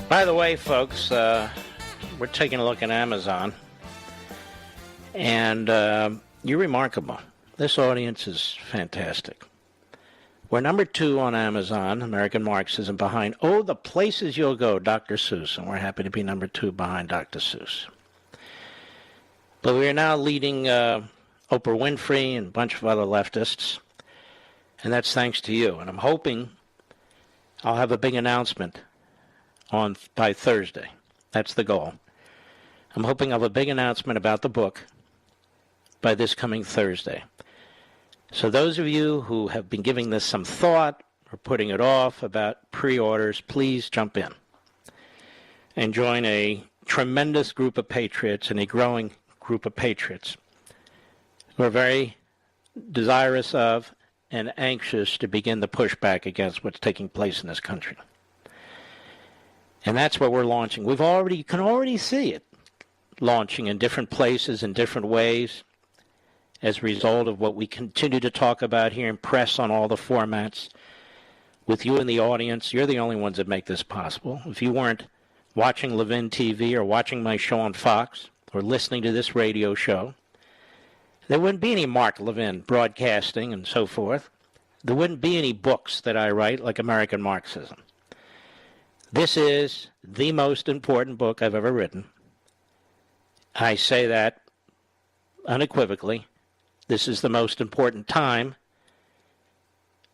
By the way, folks, we're taking a look at Amazon, and you're remarkable. This audience is fantastic. We're number 2 on Amazon, American Marxism, behind the Places You'll Go, Dr. Seuss, and we're happy to be number 2 behind Dr. Seuss. But we are now leading Oprah Winfrey and a bunch of other leftists, and that's thanks to you. And I'm hoping I'll have a big announcement by Thursday. That's the goal. I'm hoping I'll have a big announcement about the book by this coming Thursday. So those of you who have been giving this some thought or putting it off about pre-orders, please jump in and join a tremendous group of patriots and a growing group of patriots who are very desirous of and anxious to begin the pushback against what's taking place in this country. And that's what we're launching. You can already see it launching in different places in different ways as a result of what we continue to talk about here and press on all the formats. With you in the audience, you're the only ones that make this possible. If you weren't watching Levin TV or watching my show on Fox or listening to this radio show, there wouldn't be any Mark Levin broadcasting and so forth. There wouldn't be any books that I write like American Marxism. This is the most important book I've ever written. I say that unequivocally. This is the most important time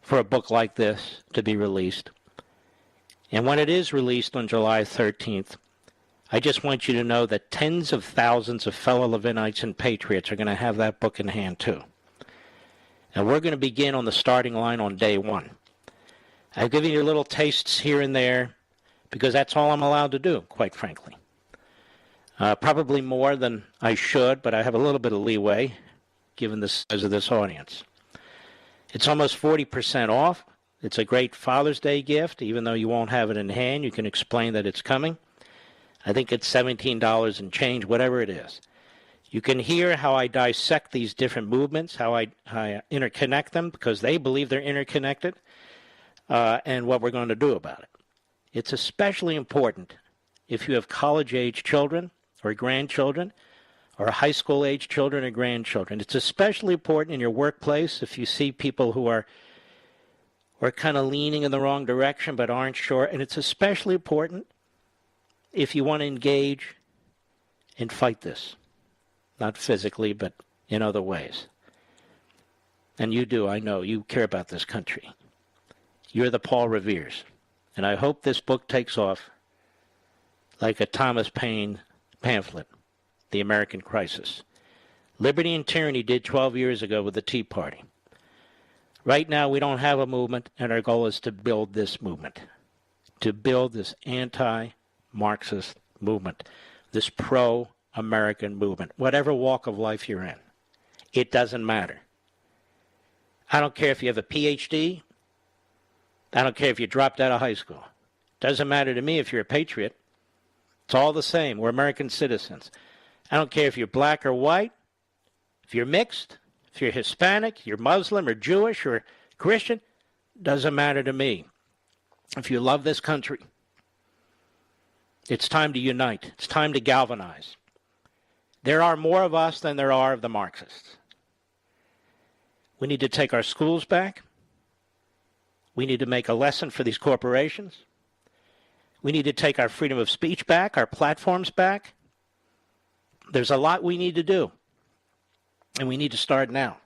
for a book like this to be released. And when it is released on July 13th, I just want you to know that tens of thousands of fellow Levinites and patriots are going to have that book in hand too. And we're going to begin on the starting line on day 1. I've given you little tastes here and there, because that's all I'm allowed to do, quite frankly. Probably more than I should, but I have a little bit of leeway, given the size of this audience. It's almost 40% off. It's a great Father's Day gift. Even though you won't have it in hand, you can explain that it's coming. I think it's $17 and change, whatever it is. You can hear how I dissect these different movements, how I interconnect them, because they believe they're interconnected, and what we're going to do about it. It's especially important if you have college-age children or grandchildren or high school-age children or grandchildren. It's especially important in your workplace if you see people who are kind of leaning in the wrong direction but aren't sure. And it's especially important if you want to engage and fight this. Not physically, but in other ways. And you do, I know. You care about this country. You're the Paul Reveres. And I hope this book takes off like a Thomas Paine pamphlet the American crisis. Liberty and tyranny did 12 years ago with the Tea Party. Right now, we don't have a movement, and our goal is to build this movement, to build this anti-Marxist movement, this pro-American movement, whatever walk of life you're in. It doesn't matter. I don't care if you have a PhD. I don't care if you dropped out of high school. Doesn't matter to me if you're a patriot. It's all the same. We're American citizens. I don't care if you're black or white, if you're mixed, if you're Hispanic, you're Muslim or Jewish or Christian. Doesn't matter to me. If you love this country, it's time to unite. It's time to galvanize. There are more of us than there are of the Marxists. We need to take our schools back. We need to make a lesson for these corporations. We need to take our freedom of speech back, our platforms back. There's a lot we need to do, and we need to start now.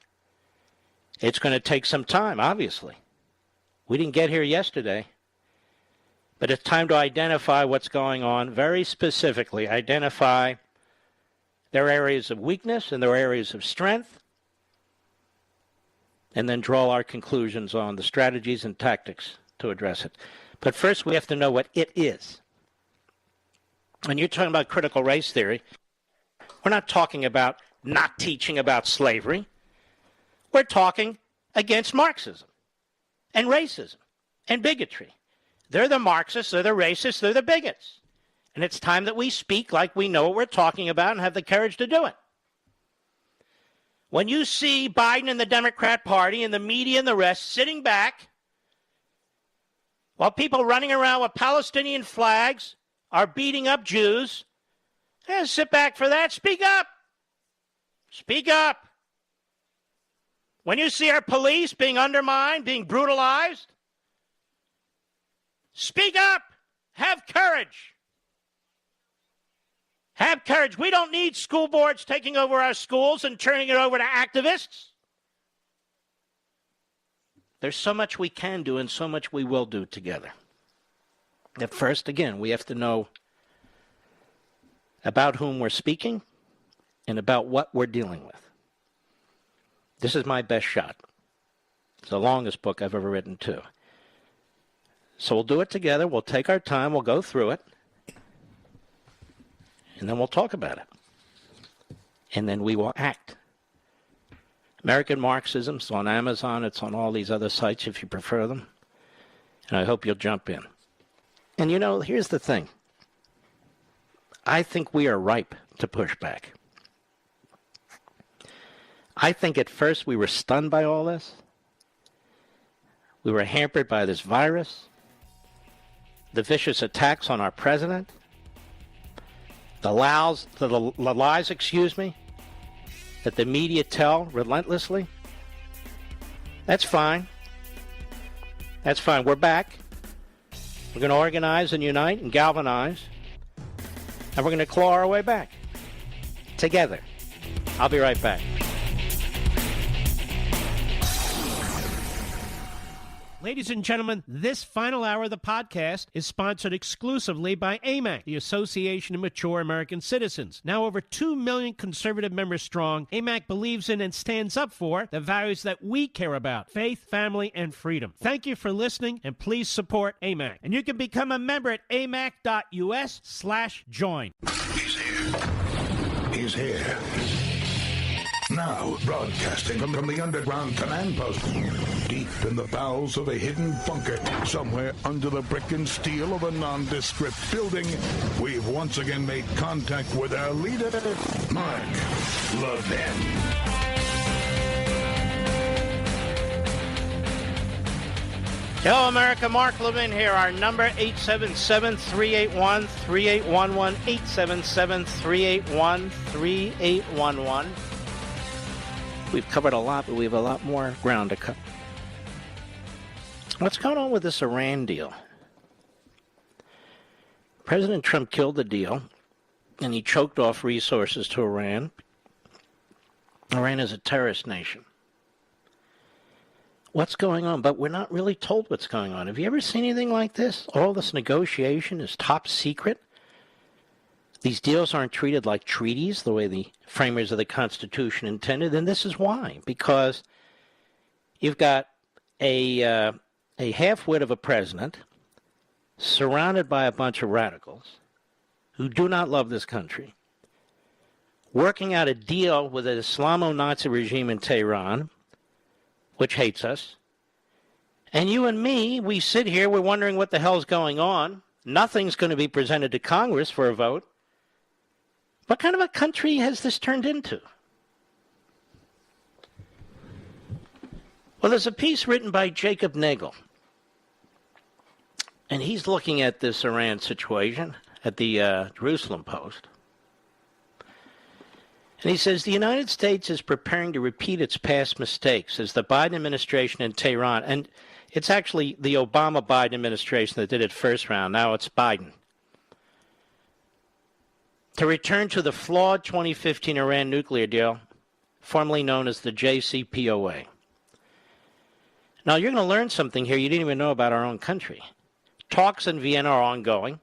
It's going to take some time, obviously. We didn't get here yesterday, but it's time to identify what's going on, very specifically identify their areas of weakness and their areas of strength, and then draw our conclusions on the strategies and tactics to address it. But first, we have to know what it is. When you're talking about critical race theory, we're not talking about not teaching about slavery. We're talking against Marxism and racism and bigotry. They're the Marxists, they're the racists, they're the bigots. And it's time that we speak like we know what we're talking about and have the courage to do it. When you see Biden and the Democrat Party and the media and the rest sitting back while people running around with Palestinian flags are beating up Jews, sit back for that. Speak up. Speak up. When you see our police being undermined, being brutalized, speak up. Have courage. Have courage. We don't need school boards taking over our schools and turning it over to activists. There's so much we can do and so much we will do together. At first, again, we have to know about whom we're speaking and about what we're dealing with. This is my best shot. It's the longest book I've ever written, too. So we'll do it together. We'll take our time. We'll go through it. And then we'll talk about it. And then we will act. American Marxism is on Amazon. It's on all these other sites if you prefer them. And I hope you'll jump in. And you know, here's the thing. I think we are ripe to push back. I think at first we were stunned by all this. We were hampered by this virus, the vicious attacks on our president, the lies, that the media tell relentlessly. That's fine. That's fine. We're back. We're going to organize and unite and galvanize. And we're going to claw our way back. Together. I'll be right back. Ladies and gentlemen, this final hour of the podcast is sponsored exclusively by AMAC, the Association of Mature American Citizens. Now over 2 million conservative members strong, AMAC believes in and stands up for the values that we care about: faith, family, and freedom. Thank you for listening, and please support AMAC. And you can become a member at amac.us/join. He's here. He's here. Now, broadcasting from the underground command post, deep in the bowels of a hidden bunker, somewhere under the brick and steel of a nondescript building, we've once again made contact with our leader, Mark Levin. Hello, America. Mark Levin here. Our number, 877-381-3811, 877-381-3811. We've covered a lot, but we have a lot more ground to cover. What's going on with this Iran deal? President Trump killed the deal, and he choked off resources to Iran. Iran is a terrorist nation. What's going on? But we're not really told what's going on. Have you ever seen anything like this? All this negotiation is top secret. These deals aren't treated like treaties the way the framers of the Constitution intended, and this is why. Because you've got a half-wit of a president surrounded by a bunch of radicals who do not love this country, working out a deal with an Islamo-Nazi regime in Tehran, which hates us. And you and me, we sit here, we're wondering what the hell's going on. Nothing's going to be presented to Congress for a vote. What kind of a country has this turned into? Well, there's a piece written by Jacob Nagel, and he's looking at this Iran situation at the Jerusalem Post. And he says, the United States is preparing to repeat its past mistakes as the Biden administration in Tehran, and it's actually the Obama-Biden administration that did it first round. Now it's Biden. To return to the flawed 2015 Iran nuclear deal, formerly known as the JCPOA. Now, you're going to learn something here you didn't even know about our own country. Talks in Vienna are ongoing,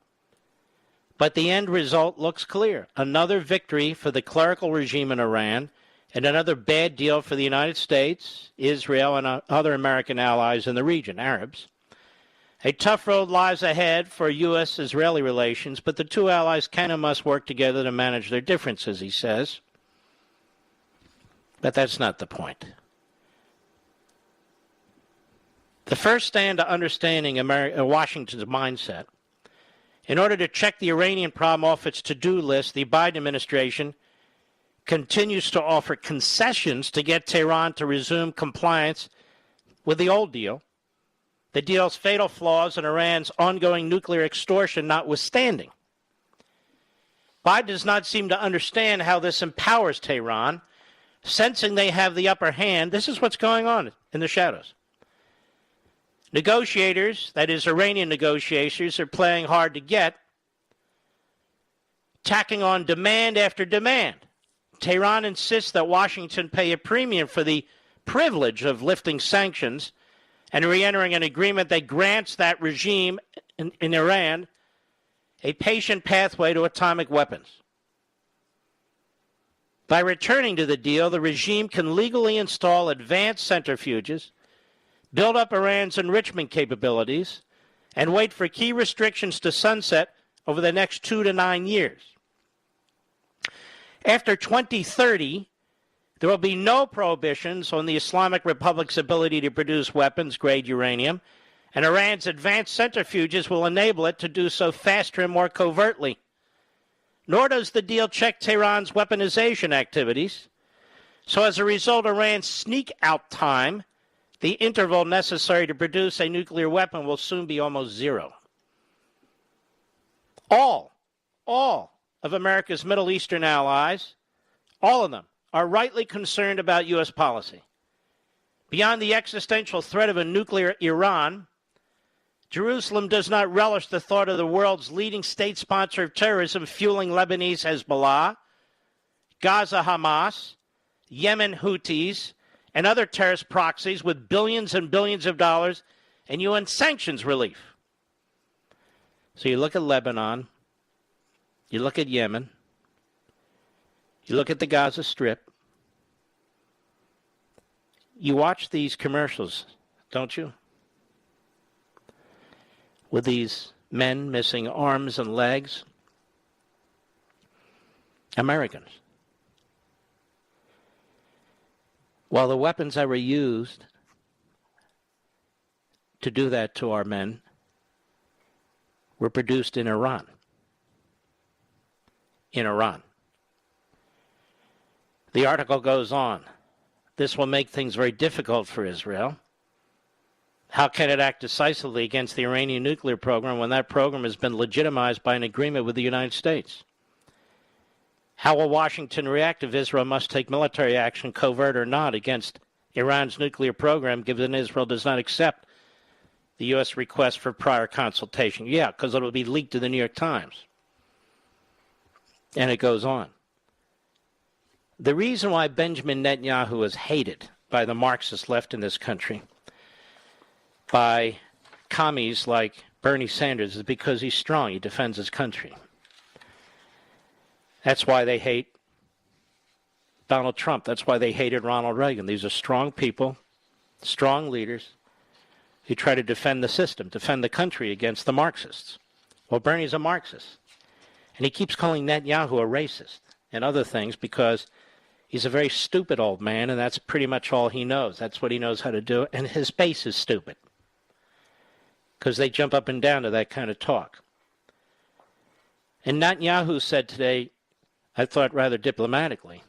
but the end result looks clear. Another victory for the clerical regime in Iran, and another bad deal for the United States, Israel, and other American allies in the region, Arabs. A tough road lies ahead for U.S.-Israeli relations, but the two allies can and must work together to manage their differences, he says. But that's not the point. The first stand to understanding Washington's mindset. In order to check the Iranian problem off its to-do list, the Biden administration continues to offer concessions to get Tehran to resume compliance with the old deal. The deal's fatal flaws and Iran's ongoing nuclear extortion notwithstanding. Biden does not seem to understand how this empowers Tehran, sensing they have the upper hand. This is what's going on in the shadows. Negotiators, that is Iranian negotiators, are playing hard to get, tacking on demand after demand. Tehran insists that Washington pay a premium for the privilege of lifting sanctions and re-entering an agreement that grants that regime in Iran a patient pathway to atomic weapons. By returning to the deal, the regime can legally install advanced centrifuges, build up Iran's enrichment capabilities, and wait for key restrictions to sunset over the next 2 to 9 years. After 2030, there will be no prohibitions on the Islamic Republic's ability to produce weapons-grade uranium, and Iran's advanced centrifuges will enable it to do so faster and more covertly. Nor does the deal check Tehran's weaponization activities. So as a result, Iran's sneak-out time, the interval necessary to produce a nuclear weapon, will soon be almost zero. All of America's Middle Eastern allies, all of them, are rightly concerned about U.S. policy. Beyond the existential threat of a nuclear Iran, Jerusalem does not relish the thought of the world's leading state sponsor of terrorism fueling Lebanese Hezbollah, Gaza Hamas, Yemen Houthis, and other terrorist proxies with billions and billions of dollars in UN sanctions relief. So you look at Lebanon, you look at Yemen, you look at the Gaza Strip, you watch these commercials, don't you? With these men missing arms and legs. Americans. While the weapons that were used to do that to our men were produced in Iran. In Iran. The article goes on. This will make things very difficult for Israel. How can it act decisively against the Iranian nuclear program when that program has been legitimized by an agreement with the United States? How will Washington react if Israel must take military action, covert or not, against Iran's nuclear program, given Israel does not accept the U.S. request for prior consultation? Yeah, because it will be leaked to the New York Times. And it goes on. The reason why Benjamin Netanyahu is hated by the Marxist left in this country, by commies like Bernie Sanders, is because he's strong. He defends his country. That's why they hate Donald Trump. That's why they hated Ronald Reagan. These are strong people, strong leaders who try to defend the system, defend the country against the Marxists. Well, Bernie's a Marxist. And he keeps calling Netanyahu a racist and other things because he's a very stupid old man, and that's pretty much all he knows. That's what he knows how to do. And his base is stupid because they jump up and down to that kind of talk. And Netanyahu said today, I thought rather diplomatically,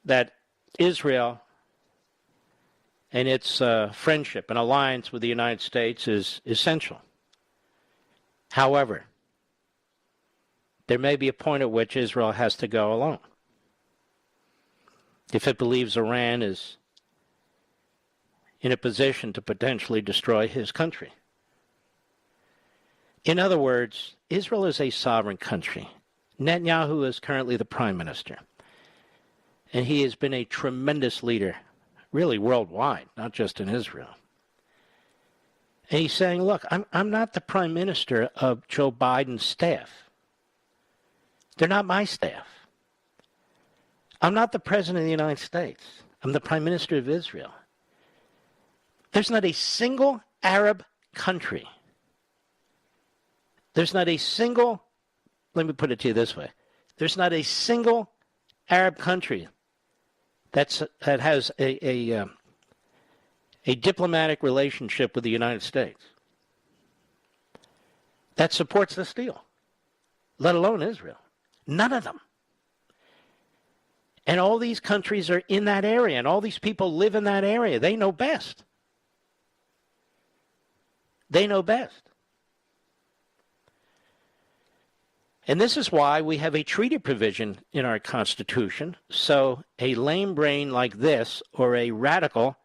that Israel and its friendship and alliance with the United States is essential. However, there may be a point at which Israel has to go alone. If it believes Iran is in a position to potentially destroy his country. In other words, Israel is a sovereign country. Netanyahu is currently the prime minister. And he has been a tremendous leader, really worldwide, not just in Israel. And he's saying, look, I'm not the prime minister of Joe Biden's staff. They're not my staff. I'm not the president of the United States. I'm the prime minister of Israel. There's not a single Arab country. There's not a single, let me put it to you this way. There's not a single Arab country that has a diplomatic relationship with the United States that supports this deal, let alone Israel. None of them. And all these countries are in that area, and all these people live in that area. They know best. They know best. And this is why we have a treaty provision in our Constitution, so a lame brain like this or a radical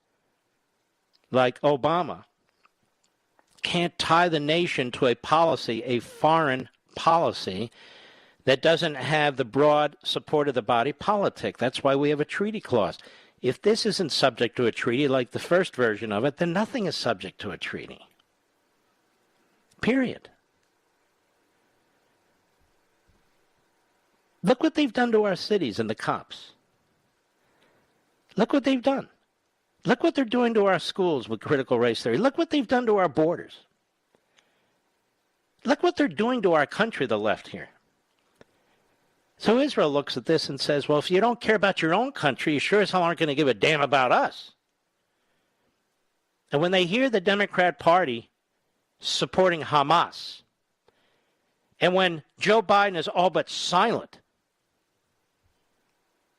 like Obama can't tie the nation to a policy, a foreign policy, that doesn't have the broad support of the body politic. That's why we have a treaty clause. If this isn't subject to a treaty like the first version of it, then nothing is subject to a treaty. Period. Look what they've done to our cities and the cops. Look what they've done. Look what they're doing to our schools with critical race theory. Look what they've done to our borders. Look what they're doing to our country, the left here. So Israel looks at this and says, well, if you don't care about your own country, you sure as hell aren't going to give a damn about us. And when they hear the Democrat Party supporting Hamas, and when Joe Biden is all but silent,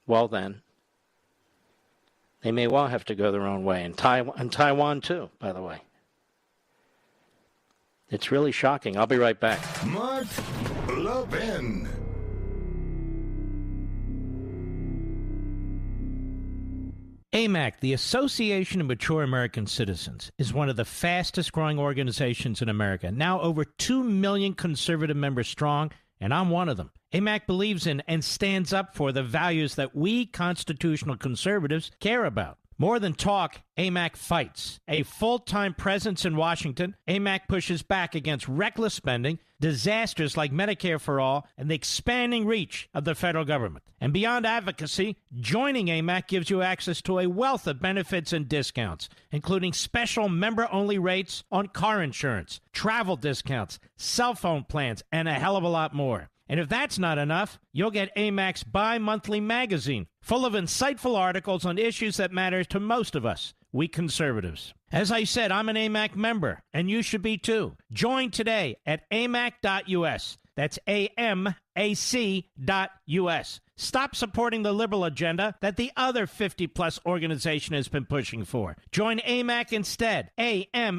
well then, they may well have to go their own way. And Taiwan too, by the way. It's really shocking. I'll be right back. Mark Levin. AMAC, the Association of Mature American Citizens, is one of the fastest growing organizations in America. Now over 2 million conservative members strong, and I'm one of them. AMAC believes in and stands up for the values that we constitutional conservatives care about. More than talk, AMAC fights. A full-time presence in Washington, AMAC pushes back against reckless spending, disasters like Medicare for All, and the expanding reach of the federal government. And beyond advocacy, joining AMAC gives you access to a wealth of benefits and discounts, including special member-only rates on car insurance, travel discounts, cell phone plans, and a hell of a lot more. And if that's not enough, you'll get AMAC's bi-monthly magazine, full of insightful articles on issues that matter to most of us, we conservatives. As I said, I'm an AMAC member, and you should be too. Join today at amac.us. That's AMAC.us. Stop supporting the liberal agenda that the other 50-plus organization has been pushing for. Join AMAC instead. AMAC.us.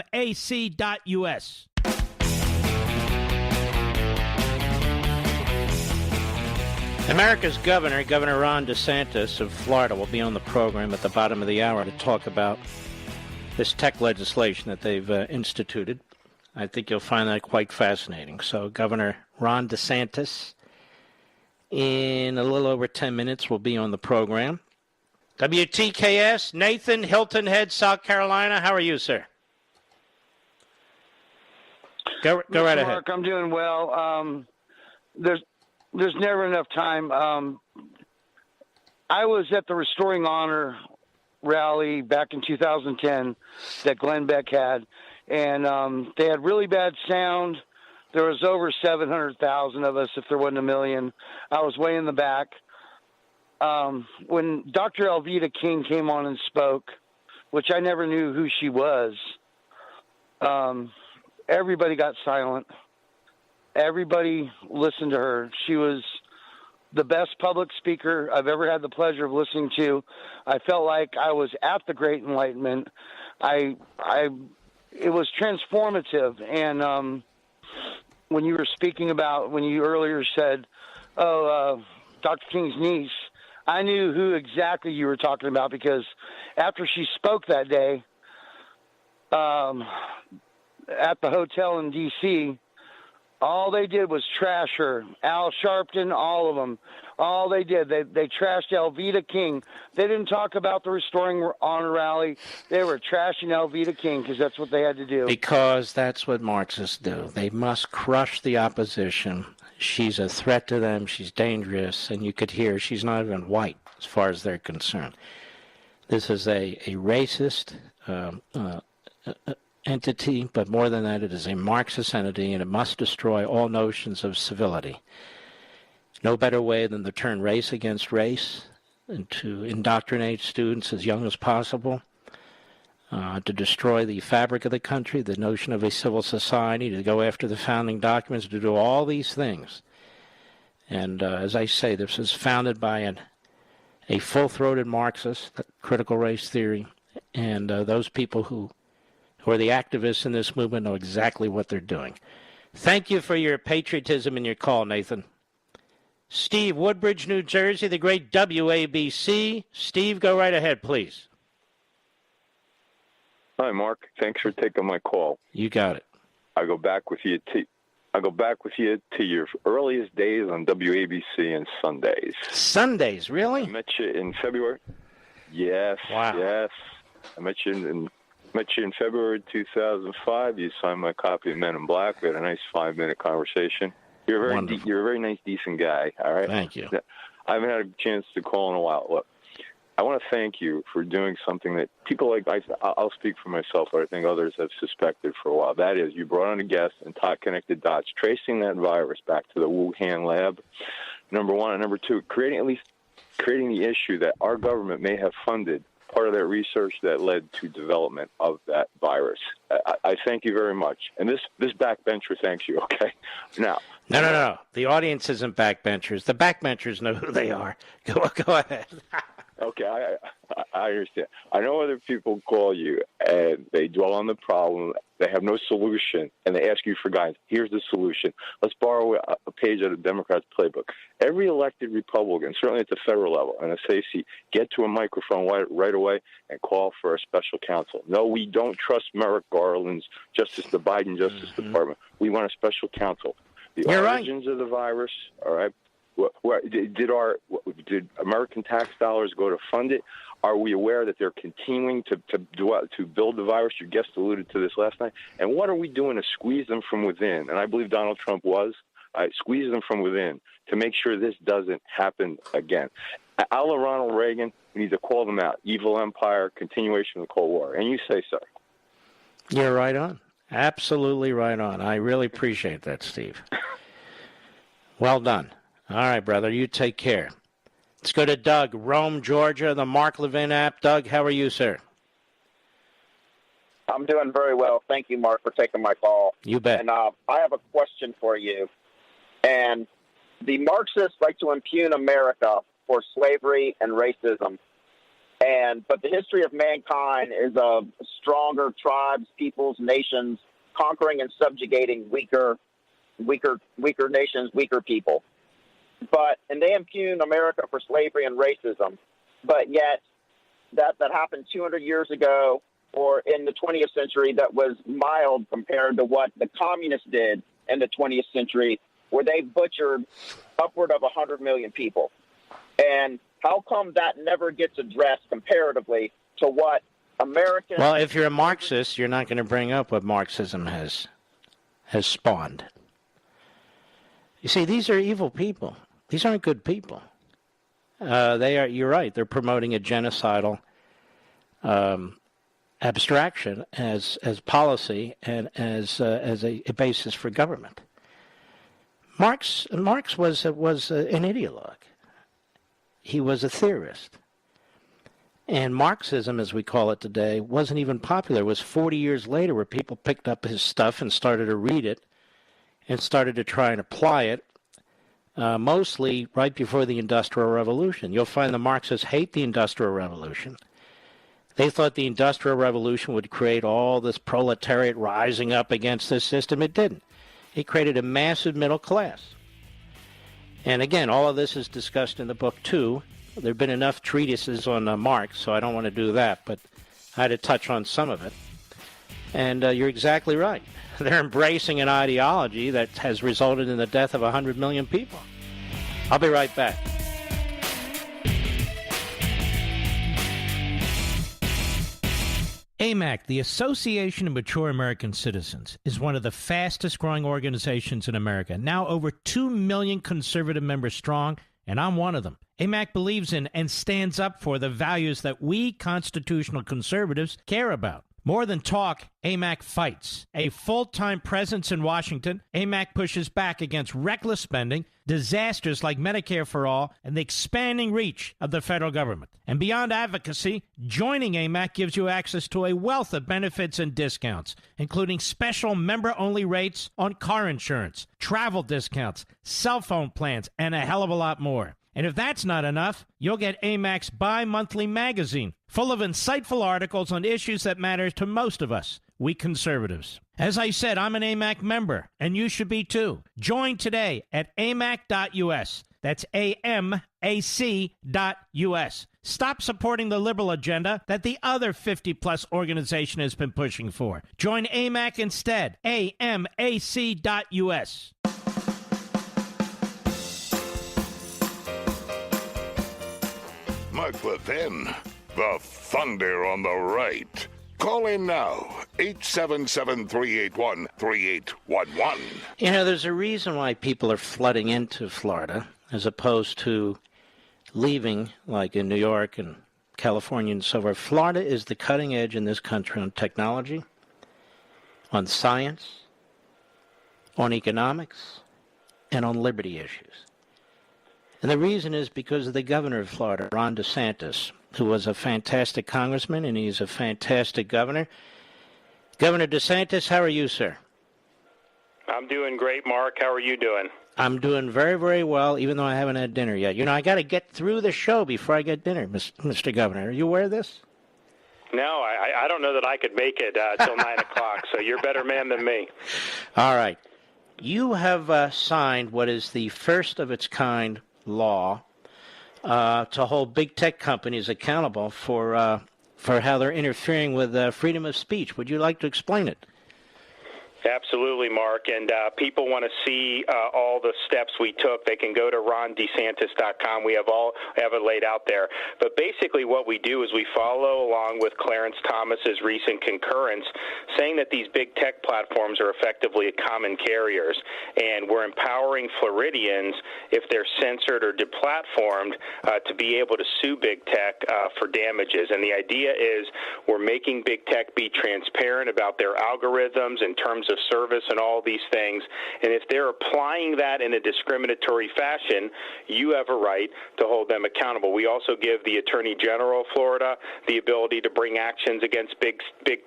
America's governor, Governor Ron DeSantis of Florida, will be on the program at the bottom of the hour to talk about this tech legislation that they've instituted. I think you'll find that quite fascinating. So Governor Ron DeSantis, in a little over 10 minutes, will be on the program. WTKS, Nathan, Hilton Head, South Carolina. How are you, sir? Go right ahead. Mark, I'm doing well. there's never enough time. I was at the Restoring Honor rally back in 2010 that Glenn Beck had, and they had really bad sound. There was over 700,000 of us, if there wasn't a million. I was way in the back. When Dr. Elvita King came on and spoke, which I never knew who she was, everybody got silent. Everybody listened to her. She was the best public speaker I've ever had the pleasure of listening to. I felt like I was at the Great Enlightenment. It was transformative. And when you were speaking about, when you earlier said, Dr. King's niece, I knew who exactly you were talking about, because after she spoke that day at the hotel in D.C., all they did was trash her. Al Sharpton, all of them. All they did, they trashed Elvita King. They didn't talk about the Restoring Honor rally. They were trashing Elvita King because that's what they had to do. Because that's what Marxists do. They must crush the opposition. She's a threat to them. She's dangerous. And you could hear she's not even white as far as they're concerned. This is a racist entity, but more than that, it is a Marxist entity, and it must destroy all notions of civility. No better way than to turn race against race and to indoctrinate students as young as possible, to destroy the fabric of the country, the notion of a civil society, to go after the founding documents, to do all these things. And as I say, this was founded by a full-throated Marxist, critical race theory, and those people who are the activists in this movement know exactly what they're doing. Thank you for your patriotism and your call, Nathan. Steve, Woodbridge, New Jersey, the great WABC. Steve, go right ahead, please. Hi, Mark. Thanks for taking my call. You got it. I go back with you to your earliest days on WABC and Sundays. Sundays, really? I met you in February. Yes. Wow. Yes. I met you in February 2005. You signed my copy of Men in Black. We had a nice 5-minute conversation. You're a very nice, decent guy. All right. Thank you. I haven't had a chance to call in a while. Look, I want to thank you for doing something that people like I'll speak for myself, but I think others have suspected for a while. That is, you brought on a guest and connected dots, tracing that virus back to the Wuhan lab. Number one, and number two, creating the issue that our government may have funded part of that research that led to development of that virus. I thank you very much. And this backbencher thanks you, okay? Now. No. The audience isn't backbenchers. The backbenchers know who they are. Go ahead. Okay, I understand. I know other people call you, and they dwell on the problem. They have no solution, and they ask you for guidance. Here's the solution. Let's borrow a page out of the Democrats' playbook. Every elected Republican, certainly at the federal level, and a safe seat, get to a microphone right away and call for a special counsel. No, we don't trust Merrick Garland's the Biden Justice Department. We want a special counsel. The origins of the virus, all right? Did American tax dollars go to fund it? Are we aware that they're continuing to build the virus? Your guest alluded to this last night. And what are we doing to squeeze them from within? And I believe Donald Trump was. Squeeze them from within to make sure this doesn't happen again. A la Ronald Reagan, we need to call them out. Evil empire, continuation of the Cold War. And you say so. You're right on. Absolutely right on. I really appreciate that, Steve. Well done. All right, brother, you take care. Let's go to Doug, Rome, Georgia, the Mark Levin app. Doug, how are you, sir? I'm doing very well. Thank you, Mark, for taking my call. You bet. And I have a question for you. And the Marxists like to impugn America for slavery and racism. But the history of mankind is of stronger tribes, peoples, nations, conquering and subjugating weaker nations, weaker people. And they impugn America for slavery and racism, but yet that happened 200 years ago or in the 20th century that was mild compared to what the communists did in the 20th century, where they butchered upward of 100 million people. And how come that never gets addressed comparatively to what Americans... Well, if you're a Marxist, you're not going to bring up what Marxism has spawned. You see, these are evil people. These aren't good people. You're right. They're promoting a genocidal abstraction as policy and as a basis for government. Marx was an ideologue. He was a theorist. And Marxism, as we call it today, wasn't even popular. It was 40 years later where people picked up his stuff and started to read it and started to try and apply it, mostly right before the Industrial Revolution. You'll find the Marxists hate the Industrial Revolution. They thought the Industrial Revolution would create all this proletariat rising up against this system. It didn't. It created a massive middle class. And again, all of this is discussed in the book, too. There have been enough treatises on Marx, so I don't want to do that, but I had to touch on some of it. And you're exactly right. They're embracing an ideology that has resulted in the death of 100 million people. I'll be right back. AMAC, the Association of Mature American Citizens, is one of the fastest growing organizations in America. Now over 2 million conservative members strong, and I'm one of them. AMAC believes in and stands up for the values that we constitutional conservatives care about. More than talk, AMAC fights. A full-time presence in Washington, AMAC pushes back against reckless spending, disasters like Medicare for All, and the expanding reach of the federal government. And beyond advocacy, joining AMAC gives you access to a wealth of benefits and discounts, including special member-only rates on car insurance, travel discounts, cell phone plans, and a hell of a lot more. And if that's not enough, you'll get AMAC's bi-monthly magazine, full of insightful articles on issues that matter to most of us, we conservatives. As I said, I'm an AMAC member, and you should be too. Join today at amac.us. That's AMAC.us. Stop supporting the liberal agenda that the other 50-plus organization has been pushing for. Join AMAC instead. AMAC.us. Mark Levin, the thunder on the right. Call in now, 877-381-3811. You know, there's a reason why people are flooding into Florida as opposed to leaving, like in New York and California and so forth. Florida is the cutting edge in this country on technology, on science, on economics, and on liberty issues. And the reason is because of the governor of Florida, Ron DeSantis, who was a fantastic congressman, and he's a fantastic governor. Governor DeSantis, how are you, sir? I'm doing great, Mark. How are you doing? I'm doing very, very well, even though I haven't had dinner yet. You know, I got to get through the show before I get dinner, Mr. Governor. Are you aware of this? No, I don't know that I could make it till 9 o'clock, so you're a better man than me. All right. You have signed what is the first of its kind law to hold big tech companies accountable for how they're interfering with freedom of speech. Would you like to explain it? Absolutely, Mark. And people want to see all the steps we took. They can go to rondesantis.com. We have it laid out there. But basically what we do is we follow along with Clarence Thomas's recent concurrence, saying that these big tech platforms are effectively common carriers. And we're empowering Floridians, if they're censored or deplatformed, to be able to sue big tech for damages. And the idea is we're making big tech be transparent about their algorithms in terms of service and all these things, and if they're applying that in a discriminatory fashion, you have a right to hold them accountable. We also give the Attorney General of Florida the ability to bring actions against big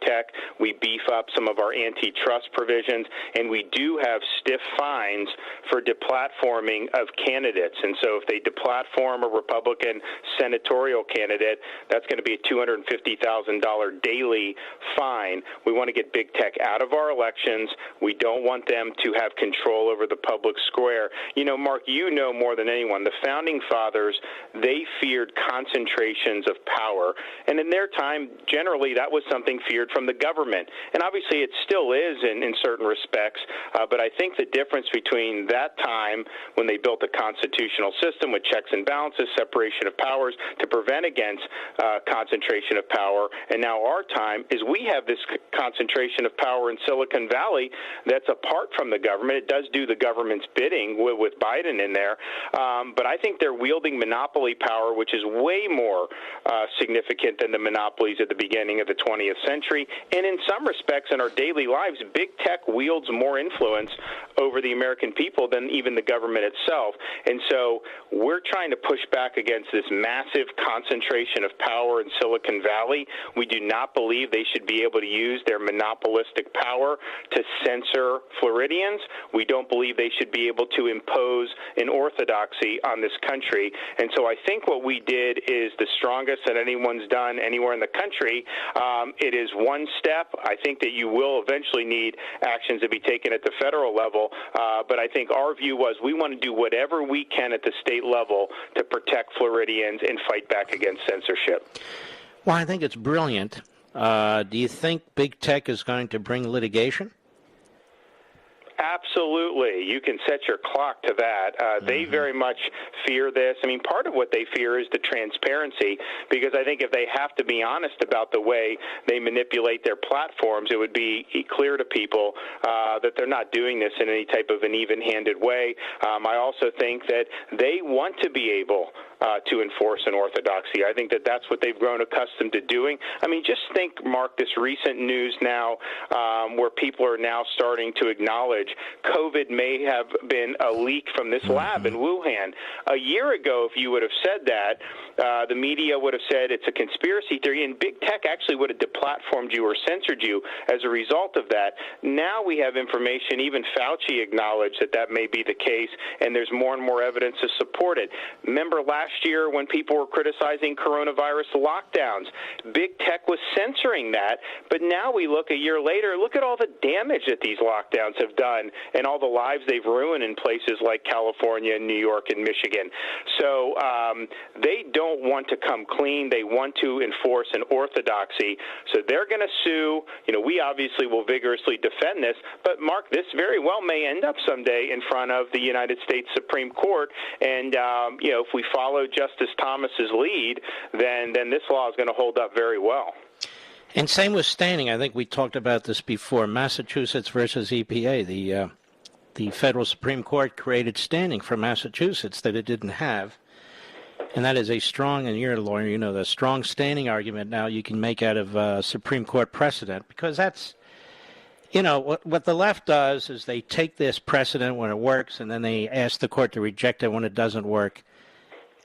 tech. We beef up some of our antitrust provisions, and we do have stiff fines for deplatforming of candidates. And so if they deplatform a Republican senatorial candidate, that's going to be a $250,000 daily fine. We want to get big tech out of our elections. We don't want them to have control over the public square. You know, Mark, you know more than anyone, the Founding Fathers, they feared concentrations of power. And in their time, generally, that was something feared from the government. And obviously, it still is in certain respects. But I think the difference between that time when they built a constitutional system with checks and balances, separation of powers to prevent against concentration of power, and now our time is we have this concentration of power in Silicon Valley. Valley that's apart from the government. It does do the government's bidding with Biden in there, but I think they're wielding monopoly power, which is way more significant than the monopolies at the beginning of the 20th century. And in some respects, in our daily lives, big tech wields more influence over the American people than even the government itself. And so we're trying to push back against this massive concentration of power in Silicon Valley. We do not believe they should be able to use their monopolistic power to censor Floridians. We don't believe they should be able to impose an orthodoxy on this country. And so I think what we did is the strongest that anyone's done anywhere in the country. It is one step. I think that you will eventually need actions to be taken at the federal level. But I think our view was we want to do whatever we can at the state level to protect Floridians and fight back against censorship. Well, I think it's brilliant. Do you think big tech is going to bring litigation? Absolutely. You can set your clock to that. They very much fear this. I mean, part of what they fear is the transparency, because I think if they have to be honest about the way they manipulate their platforms, it would be clear to people that they're not doing this in any type of an even-handed way. I also think that they want to be able to enforce an orthodoxy. I think that that's what they've grown accustomed to doing. I mean, just think, Mark, this recent news now where people are now starting to acknowledge COVID may have been a leak from this lab in Wuhan. A year ago, if you would have said that, the media would have said it's a conspiracy theory, and big tech actually would have deplatformed you or censored you as a result of that. Now we have information, even Fauci acknowledged that that may be the case, and there's more and more evidence to support it. Remember last year when people were criticizing coronavirus lockdowns, big tech was censoring that, but now we look a year later, look at all the damage that these lockdowns have done and all the lives they've ruined in places like California, New York, and Michigan. So they don't want to come clean. They want to enforce an orthodoxy. So they're going to sue. You know, we obviously will vigorously defend this, but Mark, this very well may end up someday in front of the United States Supreme Court. And, you know, if we follow Justice Thomas's lead, then this law is going to hold up very well. And same with standing. I think we talked about this before. Massachusetts versus EPA. The federal Supreme Court created standing for Massachusetts that it didn't have. And that is a strong, and you're a lawyer, you know, the strong standing argument now you can make out of Supreme Court precedent, because that's, you know, what the left does is they take this precedent when it works, and then they ask the court to reject it when it doesn't work.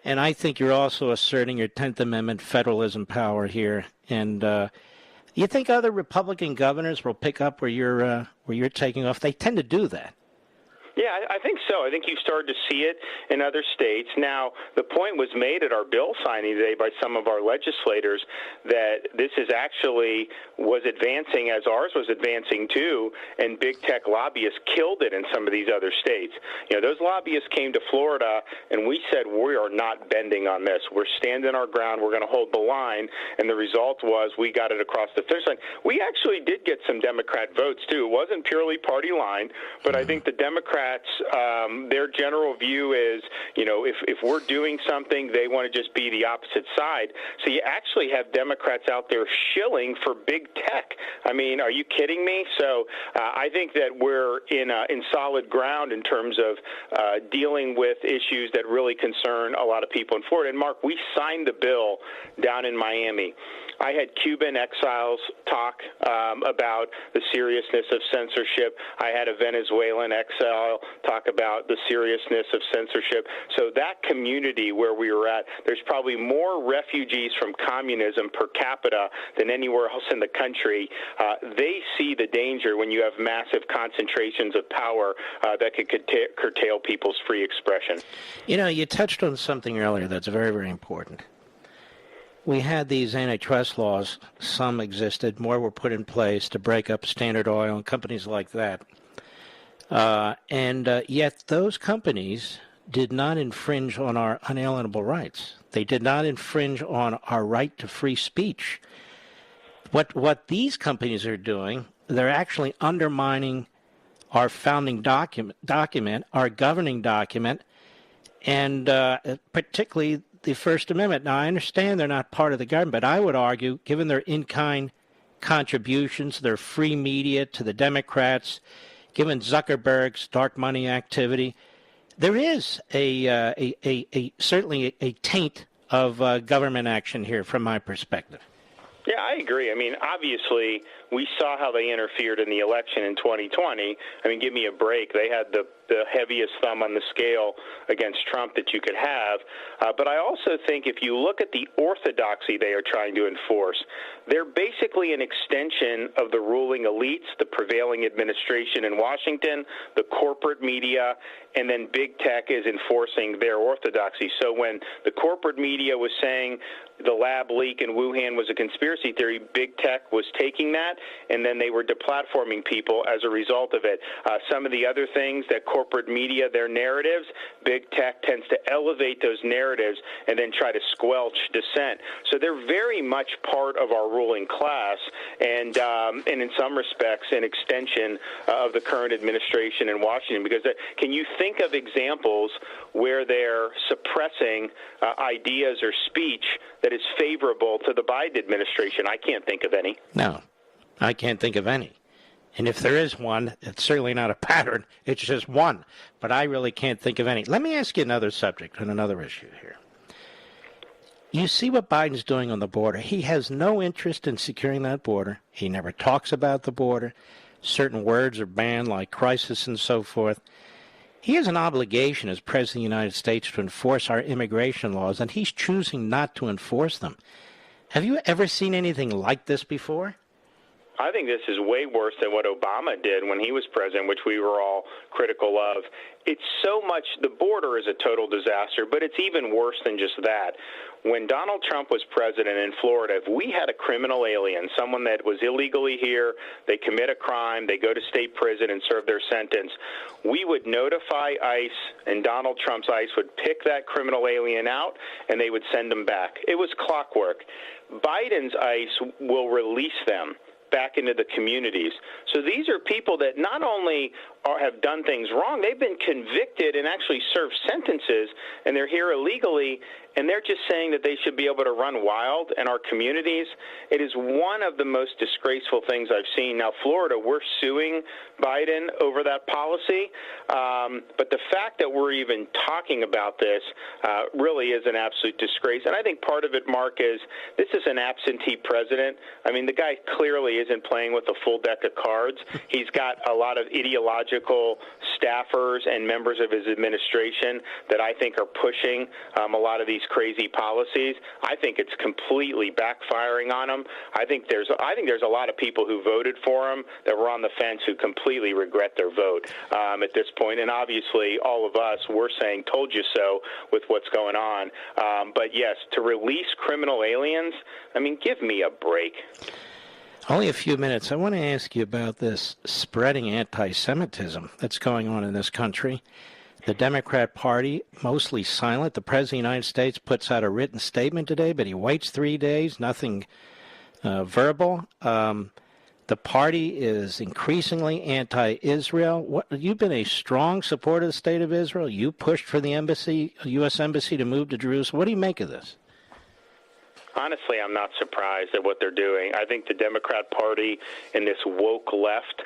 And I think you're also asserting your 10th Amendment federalism power here. And you think other Republican governors will pick up where you're taking off? They tend to do that. Yeah, I think so. I think you started to see it in other states. Now, the point was made at our bill signing today by some of our legislators that this is actually was advancing as ours was advancing too, and big tech lobbyists killed it in some of these other states. You know, those lobbyists came to Florida, and we said we are not bending on this. We're standing our ground. We're going to hold the line, and the result was we got it across the finish line. We actually did get some Democrat votes too. It wasn't purely party line, but I think the Democrats, their general view is, you know, if we're doing something, they want to just be the opposite side. So you actually have Democrats out there shilling for big tech. I mean, are you kidding me? So I think that we're in solid ground in terms of dealing with issues that really concern a lot of people in Florida. And Mark, we signed the bill down in Miami. I had Cuban exiles talk about the seriousness of censorship. I had a Venezuelan exile talk about the seriousness of censorship. So that community where we were at, there's probably more refugees from communism per capita than anywhere else in the country. They see the danger when you have massive concentrations of power that could curtail people's free expression. You know, you touched on something earlier that's very, very important. We had these antitrust laws. Some existed. More were put in place to break up Standard Oil and companies like that. And yet those companies did not infringe on our unalienable rights. They did not infringe on our right to free speech. What these companies are doing, they're actually undermining our founding document, our governing document, and particularly the First Amendment. Now, I understand they're not part of the government, but I would argue, given their in-kind contributions, their free media to the Democrats, given Zuckerberg's dark money activity, there is certainly a taint of government action here from my perspective. Yeah, I agree. I mean, obviously, we saw how they interfered in the election in 2020. I mean, give me a break. They had the heaviest thumb on the scale against Trump that you could have. But I also think if you look at the orthodoxy they are trying to enforce, they're basically an extension of the ruling elites, the prevailing administration in Washington, the corporate media, and then big tech is enforcing their orthodoxy. So when the corporate media was saying the lab leak in Wuhan was a conspiracy theory, big tech was taking that, and then they were deplatforming people as a result of it. Some of the other things that corporate media, their narratives, big tech tends to elevate those narratives and then try to squelch dissent. So they're very much part of our ruling class, and in some respects an extension of the current administration in Washington. Because can you think of examples where they're suppressing ideas or speech that is favorable to the Biden administration? I can't think of any. No, I can't think of any. And if there is one, it's certainly not a pattern. It's just one. But I really can't think of any. Let me ask you another subject and another issue here. You see what Biden's doing on the border. He has no interest in securing that border. He never talks about the border. Certain words are banned, like crisis and so forth. He has an obligation as President of the United States to enforce our immigration laws, and he's choosing not to enforce them. Have you ever seen anything like this before? I think this is way worse than what Obama did when he was president, which we were all critical of. It's so much, the border is a total disaster, but it's even worse than just that. When Donald Trump was president in Florida, if we had a criminal alien, someone that was illegally here, they commit a crime, they go to state prison and serve their sentence, we would notify ICE, and Donald Trump's ICE would pick that criminal alien out, and they would send them back. It was clockwork. Biden's ICE will release them back into the communities. So these are people that not only have done things wrong, they've been convicted and actually served sentences, and they're here illegally, and they're just saying that they should be able to run wild in our communities. It is one of the most disgraceful things I've seen. Now, Florida, we're suing Biden over that policy, but the fact that we're even talking about this really is an absolute disgrace. And I think part of it, Mark, is this is an absentee president. I mean, the guy clearly isn't playing with a full deck of cards. He's got a lot of ideological staffers and members of his administration that I think are pushing a lot of these crazy policies. I think it's completely backfiring on him. I think there's a lot of people who voted for him that were on the fence who completely regret their vote at this point. And obviously, all of us, we're saying, told you so with what's going on. But yes, to release criminal aliens, I mean, give me a break. Only a few minutes. I want to ask you about this spreading anti-Semitism that's going on in this country. The Democrat Party, mostly silent. The President of the United States puts out a written statement today, but he waits 3 days, nothing verbal. The party is increasingly anti-Israel. You've been a strong supporter of the state of Israel. You pushed for the embassy, U.S. embassy, to move to Jerusalem. What do you make of this? Honestly, I'm not surprised at what they're doing. I think the Democrat Party and this woke left,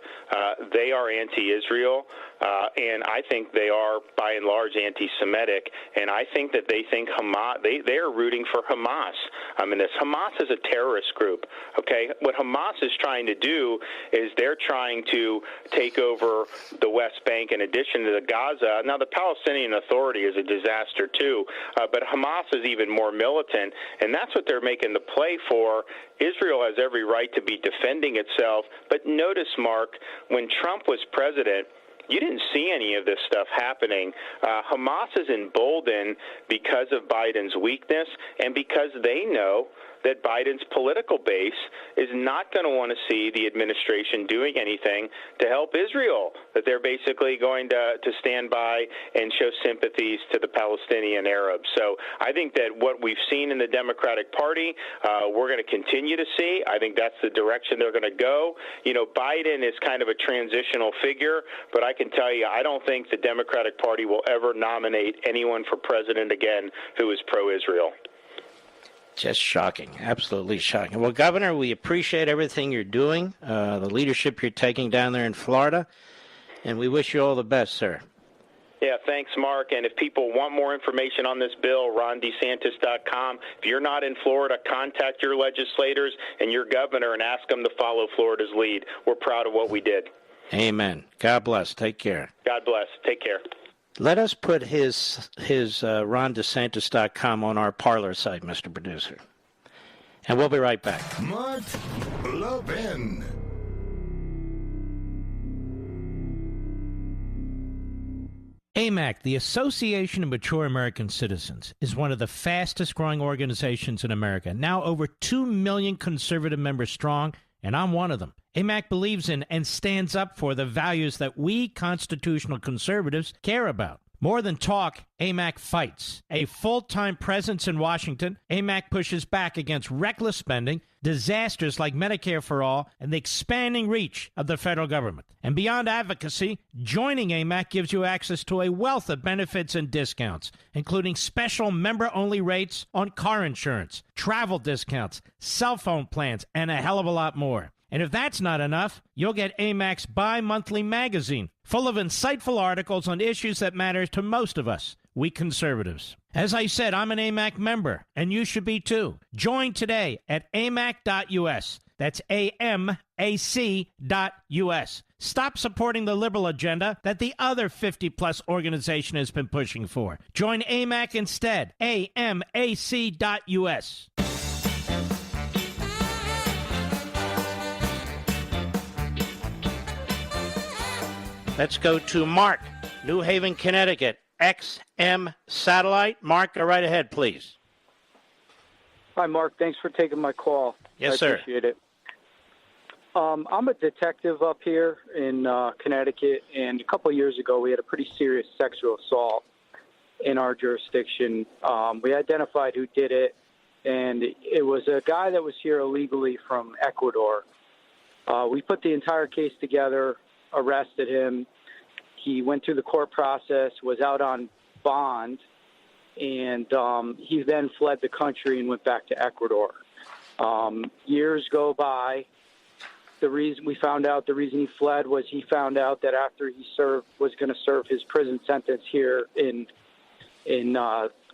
they are anti-Israel, and I think they are, by and large, anti-Semitic. And I think that they think Hamas, they are rooting for Hamas. I mean, Hamas is a terrorist group, okay? What Hamas is trying to do is they're trying to take over the West Bank in addition to the Gaza. Now, the Palestinian Authority is a disaster, too, but Hamas is even more militant, and that's what they're making the play for. Israel has every right to be defending itself. But notice, Mark, when Trump was president, you didn't see any of this stuff happening. Hamas is emboldened because of Biden's weakness and because they know that Biden's political base is not going to want to see the administration doing anything to help Israel, that they're basically going to stand by and show sympathies to the Palestinian Arabs. So I think that what we've seen in the Democratic Party, we're going to continue to see. I think that's the direction they're going to go. You know, Biden is kind of a transitional figure, but I can tell you, I don't think the Democratic Party will ever nominate anyone for president again who is pro-Israel. Just shocking. Absolutely shocking. Well, Governor, we appreciate everything you're doing, the leadership you're taking down there in Florida, and we wish you all the best, sir. Yeah, thanks, Mark. And if people want more information on this bill, rondesantis.com. If you're not in Florida, contact your legislators and your governor and ask them to follow Florida's lead. We're proud of what we did. Amen. God bless. Take care. God bless. Take care. Let us put his rondesantis.com on our Parler site, Mr. Producer. And we'll be right back. Mark Levin. AMAC, the Association of Mature American Citizens, is one of the fastest-growing organizations in America, now over 2 million conservative members strong, and I'm one of them. AMAC believes in and stands up for the values that we constitutional conservatives care about. More than talk, AMAC fights. A full-time presence in Washington, AMAC pushes back against reckless spending, disasters like Medicare for All, and the expanding reach of the federal government. And beyond advocacy, joining AMAC gives you access to a wealth of benefits and discounts, including special member-only rates on car insurance, travel discounts, cell phone plans, and a hell of a lot more. And if that's not enough, you'll get AMAC's bi-monthly magazine, full of insightful articles on issues that matter to most of us, we conservatives. As I said, I'm an AMAC member, and you should be too. Join today at amac.us. That's AMAC.us. Stop supporting the liberal agenda that the other 50-plus organization has been pushing for. Join AMAC instead. AMAC.us. Let's go to Mark, New Haven, Connecticut, XM Satellite. Mark, go right ahead, please. Hi, Mark. Thanks for taking my call. Yes, sir. I appreciate it. I'm a detective up here in Connecticut, and a couple of years ago we had a pretty serious sexual assault in our jurisdiction. We identified who did it, and it was a guy that was here illegally from Ecuador. We put the entire case together, arrested him. He went through the court process, was out on bond, and he then fled the country and went back to Ecuador. Years go by. We found out the reason he fled was he found out that after he was going to serve his prison sentence here in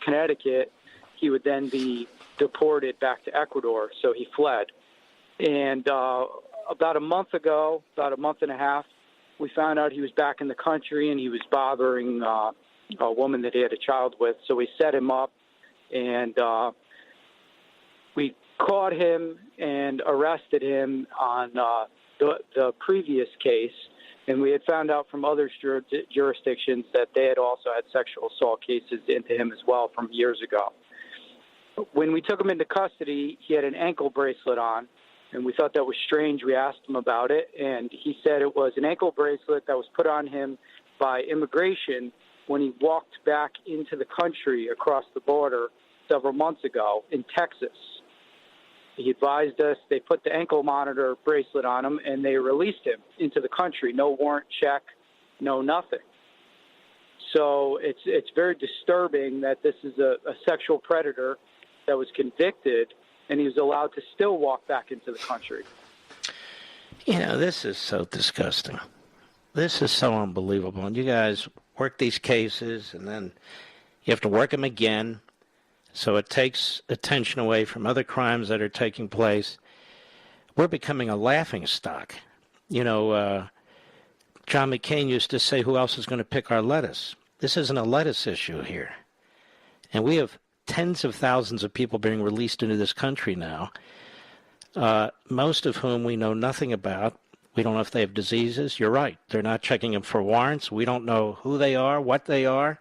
Connecticut, he would then be deported back to Ecuador. So he fled. And about a month ago, about a month and a half, we found out he was back in the country and he was bothering a woman that he had a child with. So we set him up, and we caught him and arrested him on the previous case. And we had found out from other jurisdictions that they had also had sexual assault cases into him as well from years ago. When we took him into custody, he had an ankle bracelet on, and we thought that was strange. We asked him about it, and he said it was an ankle bracelet that was put on him by immigration when he walked back into the country across the border several months ago in Texas. He advised us they put the ankle monitor bracelet on him, and they released him into the country. No warrant check, no nothing. So it's very disturbing that this is a sexual predator that was convicted, and he was allowed to still walk back into the country. You know, this is so disgusting. This is so unbelievable. And you guys work these cases, and then you have to work them again. So it takes attention away from other crimes that are taking place. We're becoming a laughing stock. You know, John McCain used to say, who else is going to pick our lettuce? This isn't a lettuce issue here. And we have tens of thousands of people being released into this country now, most of whom we know nothing about. We don't know if they have diseases. You're right. They're not checking them for warrants. We don't know who they are, what their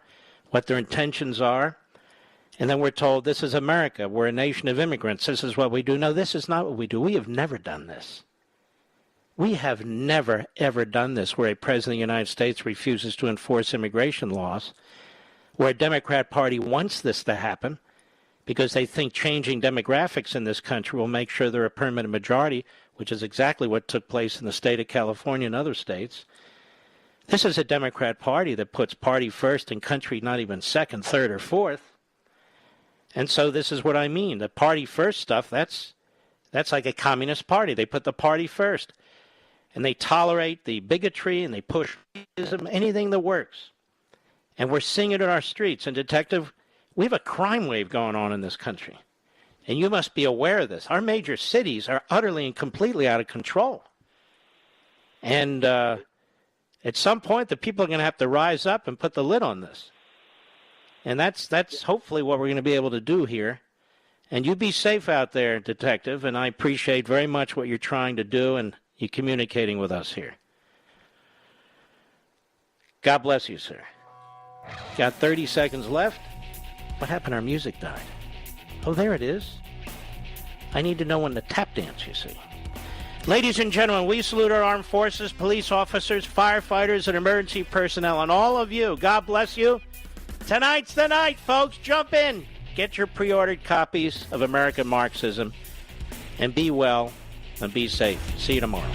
intentions are. And then we're told this is America. We're a nation of immigrants. This is what we do. No, this is not what we do. We have never done this. We have never, ever done this where a president of the United States refuses to enforce immigration laws, where a Democrat Party wants this to happen because they think changing demographics in this country will make sure they're a permanent majority, which is exactly what took place in the state of California and other states. This is a Democrat Party that puts party first and country not even second, third, or fourth. And so this is what I mean. The party first stuff, that's like a communist party. They put the party first. And they tolerate the bigotry and they push racism, anything that works. And we're seeing it in our streets. And, Detective, we have a crime wave going on in this country. And you must be aware of this. Our major cities are utterly and completely out of control. And at some point, the people are going to have to rise up and put the lid on this. And that's hopefully what we're going to be able to do here. And you be safe out there, Detective, and I appreciate very much what you're trying to do and you communicating with us here. God bless you, sir. Got 30 seconds left. What happened? Our music died. Oh, there it is. I need to know when to tap dance, you see. Ladies and gentlemen, we salute our armed forces, police officers, firefighters, and emergency personnel, and all of you. God bless you. Tonight's the night, folks. Jump in. Get your pre-ordered copies of American Marxism, and be well and be safe. See you tomorrow.